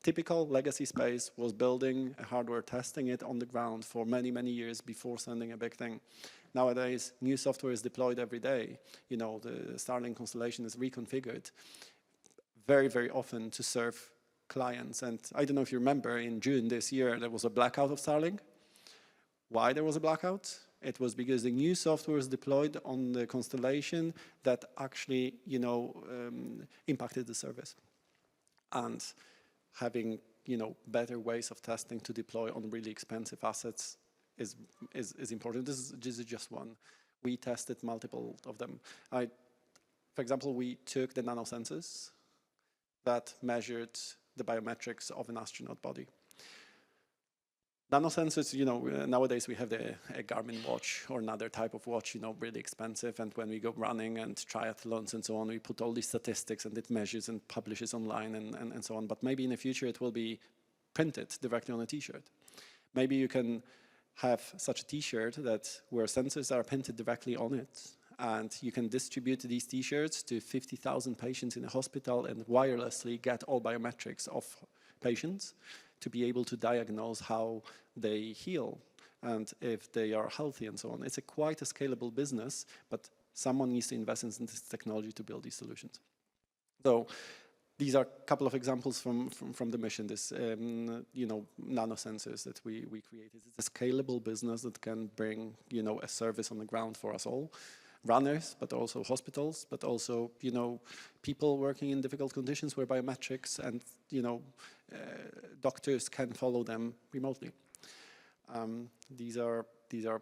Typical legacy space was building a hardware, testing it on the ground for many, many years before sending a big thing. Nowadays, new software is deployed every day. The Starlink constellation is reconfigured very, very often to serve clients. And I don't know if you remember, in June this year, there was a blackout of Starlink. Why there was a blackout? It was because the new software was deployed on the constellation that actually, impacted the service. And having, better ways of testing to deploy on really expensive assets is important. This is just one. We tested multiple of them. For example, we took the nanosensors that measured the biometrics of an astronaut body. Nanosensors, nowadays we have a Garmin watch or another type of watch, really expensive. And when we go running and triathlons and so on, we put all these statistics and it measures and publishes online and so on. But maybe in the future it will be printed directly on a t-shirt. Maybe you can have such a t-shirt where sensors are printed directly on it. And you can distribute these t-shirts to 50,000 patients in a hospital and wirelessly get all biometrics of patients to be able to diagnose how they heal and if they are healthy and so on. It's quite a scalable business, but someone needs to invest in this technology to build these solutions. So these are a couple of examples from the mission, this, nanosensors that we created. It's a scalable business that can bring, a service on the ground for us all. Runners, but also hospitals, but also, people working in difficult conditions where biometrics and, doctors can follow them remotely. These are a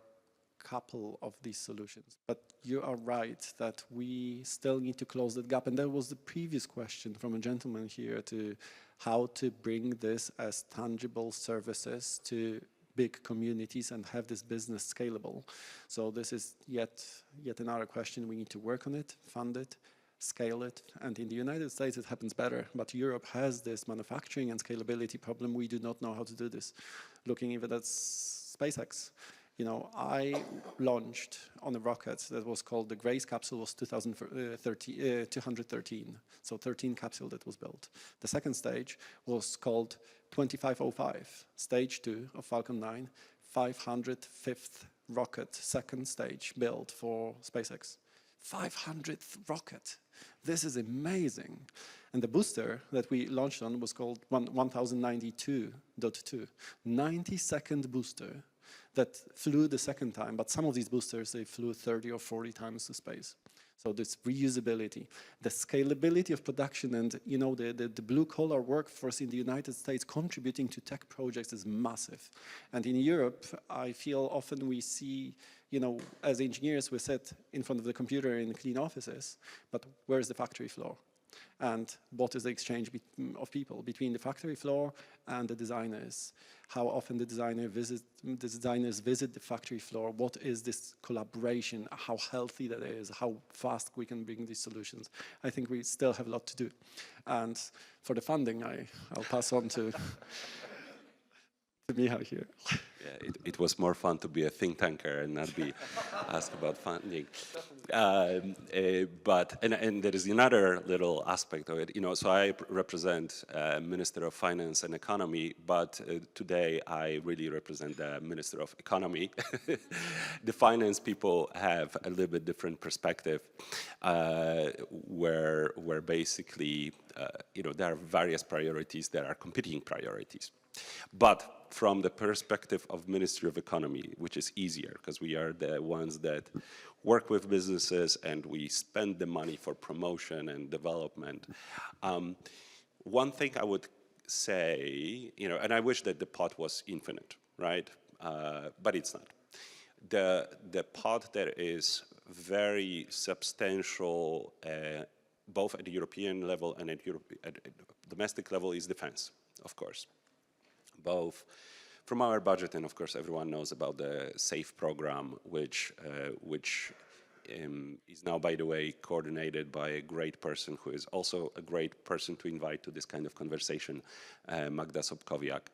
couple of these solutions. But you are right that we still need to close that gap. And that was the previous question from a gentleman here to how to bring this as tangible services to big communities and have this business scalable. So this is yet another question. We need to work on it, fund it, scale it. And in the United States, it happens better. But Europe has this manufacturing and scalability problem. We do not know how to do this. Looking even at SpaceX, I launched on a rocket that was called the Grace capsule, was 213. So 13 capsule that was built. The second stage was called 2505, stage 2 of Falcon 9, 505th rocket, second stage built for SpaceX. 500th rocket. This is amazing. And the booster that we launched on was called 1092.2, 90-second booster that flew the second time, but some of these boosters, they flew 30 or 40 times to space. So this reusability, the scalability of production and, the blue-collar workforce in the United States contributing to tech projects is massive. And in Europe, I feel often we see, as engineers, we sit in front of the computer in clean offices, but where's the factory floor? And what is the exchange of people between the factory floor and the designers? How often the designers visit the factory floor? What is this collaboration? How healthy that is? How fast we can bring these solutions? I think we still have a lot to do. And for the funding, I'll pass on to Michał here. Yeah, it was more fun to be a think tanker and not be asked about funding. But there is another little aspect of it. So I represent Minister of Finance and Economy, but today I really represent the Minister of Economy. The finance people have a little bit different perspective, where basically, there are various priorities, there are competing priorities. But from the perspective of Ministry of Economy, which is easier because we are the ones that work with businesses and we spend the money for promotion and development. One thing I would say, and I wish that the pot was infinite, right? But it's not. The pot that is very substantial, both at the European level and at domestic level, is defense, of course. Both from our budget, and of course everyone knows about the SAFE program, which is now, by the way, coordinated by a great person who is also a great person to invite to this kind of conversation, Magda Sobkowiak.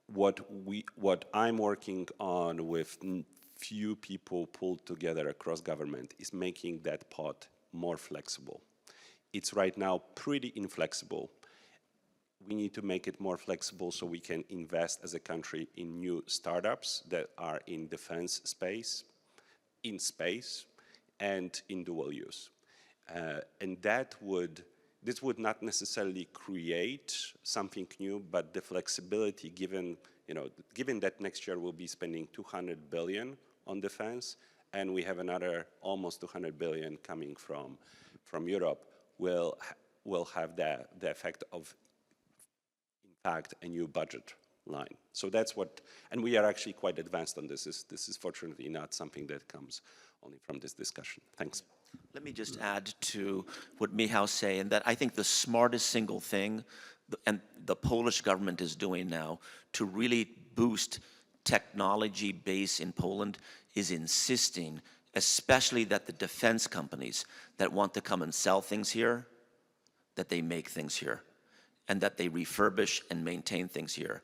What I'm working on with few people pulled together across government is making that pot more flexible. It's right now pretty inflexible. We need to make it more flexible so we can invest as a country in new startups that are in defense space, in space, and in dual use. And that would this would not necessarily create something new, but the flexibility given, given that next year we'll be spending 200 billion on defense, and we have another almost 200 billion coming from Europe, will have the effect of, in fact, a new budget line. So that's what, and we are actually quite advanced on this. This is fortunately not something that comes only from this discussion. Thanks. Let me just add to what Michał's saying, that I think the smartest single thing and the Polish government is doing now to really boost technology base in Poland is insisting, especially that the defense companies that want to come and sell things here, that they make things here, and that they refurbish and maintain things here.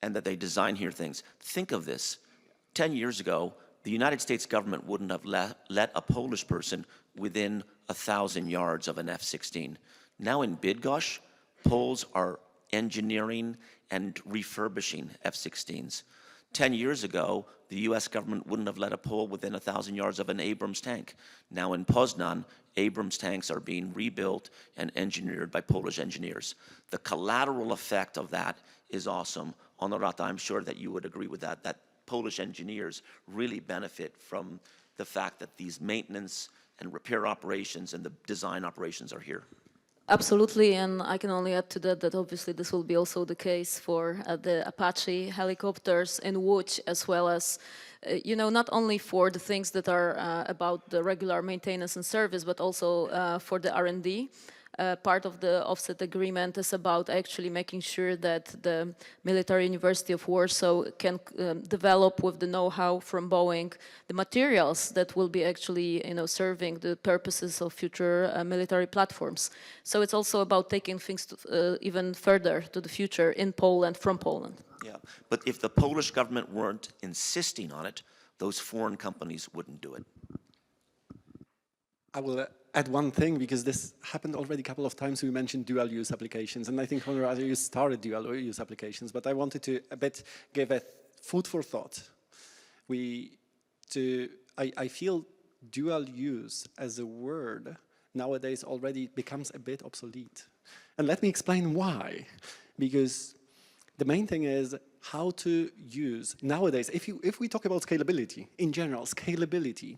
And that they design here things. Think of this. 10 years ago, the United States government wouldn't have let a Polish person within 1,000 yards of an F-16. Now in Bydgoszcz, Poles are engineering and refurbishing F-16s. 10 years ago, the US government wouldn't have let a Pole within 1,000 yards of an Abrams tank. Now in Poznan, Abrams tanks are being rebuilt and engineered by Polish engineers. The collateral effect of that is awesome. Honorata, I'm sure that you would agree with that Polish engineers really benefit from the fact that these maintenance and repair operations and the design operations are here. Absolutely, and I can only add to that obviously this will be also the case for the Apache helicopters in Łódź, as well as, not only for the things that are about the regular maintenance and service, but also for the R&D. Part of the offset agreement is about actually making sure that the Military University of Warsaw can develop with the know-how from Boeing the materials that will be actually serving the purposes of future military platforms. So it's also about taking things even further to the future in Poland, from Poland. Yeah, but if the Polish government weren't insisting on it, those foreign companies wouldn't do it. I will add one thing, because this happened already a couple of times. We mentioned dual-use applications, and I think, Honorata, you started dual-use applications, but I wanted to a bit give a food for thought. I feel dual-use as a word nowadays already becomes a bit obsolete. And let me explain why. Because the main thing is how to use, nowadays, if we talk about scalability, in general, scalability,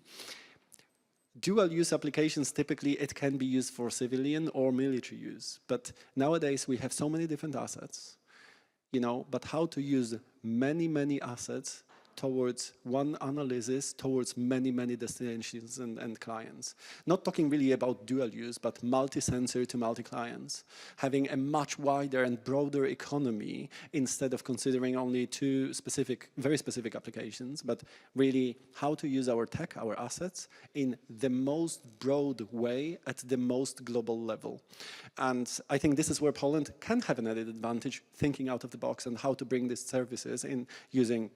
dual-use applications, typically it can be used for civilian or military use. But nowadays we have so many different assets, but how to use many assets towards one analysis, towards many destinations and clients. Not talking really about dual use, but multi-sensor to multi-clients. Having a much wider and broader economy instead of considering only two very specific applications, but really how to use our tech, our assets, in the most broad way at the most global level. And I think this is where Poland can have an added advantage, thinking out of the box and how to bring these services in using,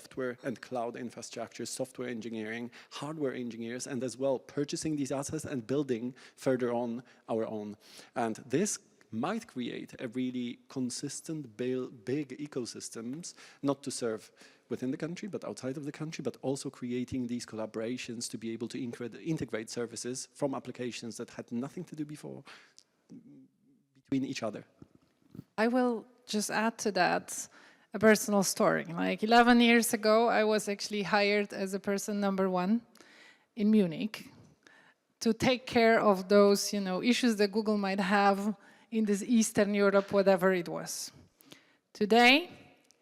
software and cloud infrastructure, software engineering, hardware engineers, and as well purchasing these assets and building further on our own. And this might create a really consistent, big ecosystems, not to serve within the country, but outside of the country, but also creating these collaborations to be able to integrate services from applications that had nothing to do before between each other. I will just add to that a personal story. Like 11 years ago, I was actually hired as a person number one in Munich to take care of those, issues that Google might have in this Eastern Europe, whatever it was. Today,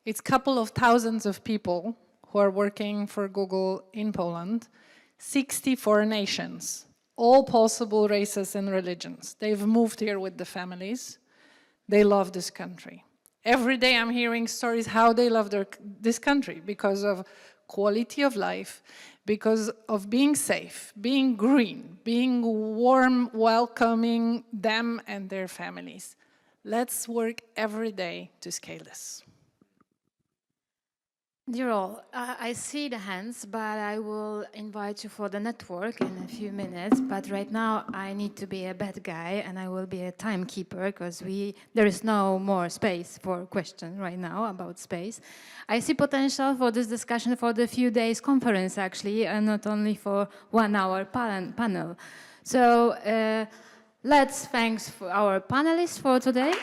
it's a couple of thousands of people who are working for Google in Poland, 64 nations, all possible races and religions. They've moved here with the families. They love this country. Every day I'm hearing stories how they love this country because of quality of life, because of being safe, being green, being warm, welcoming them and their families. Let's work every day to scale this. Dear all, I see the hands, but I will invite you for the network in a few minutes. But right now, I need to be a bad guy, and I will be a timekeeper, because there is no more space for questions right now about space. I see potential for this discussion for the few days conference, actually, and not only for 1 hour panel. So Let's thank our panelists for today.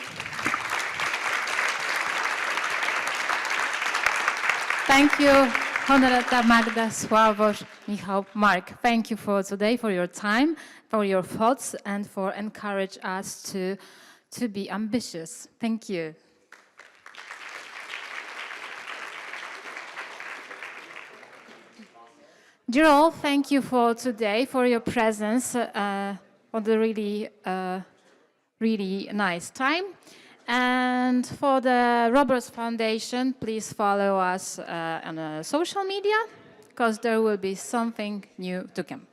Thank you, Honorata, Magda, Sławosz, Michał, Mark. Thank you for today, for your time, for your thoughts, and for encourage us to be ambitious. Thank you. Dear all, thank you for today, for your presence, for the really nice time. And for the Roberts Foundation, please follow us on social media, because there will be something new to come.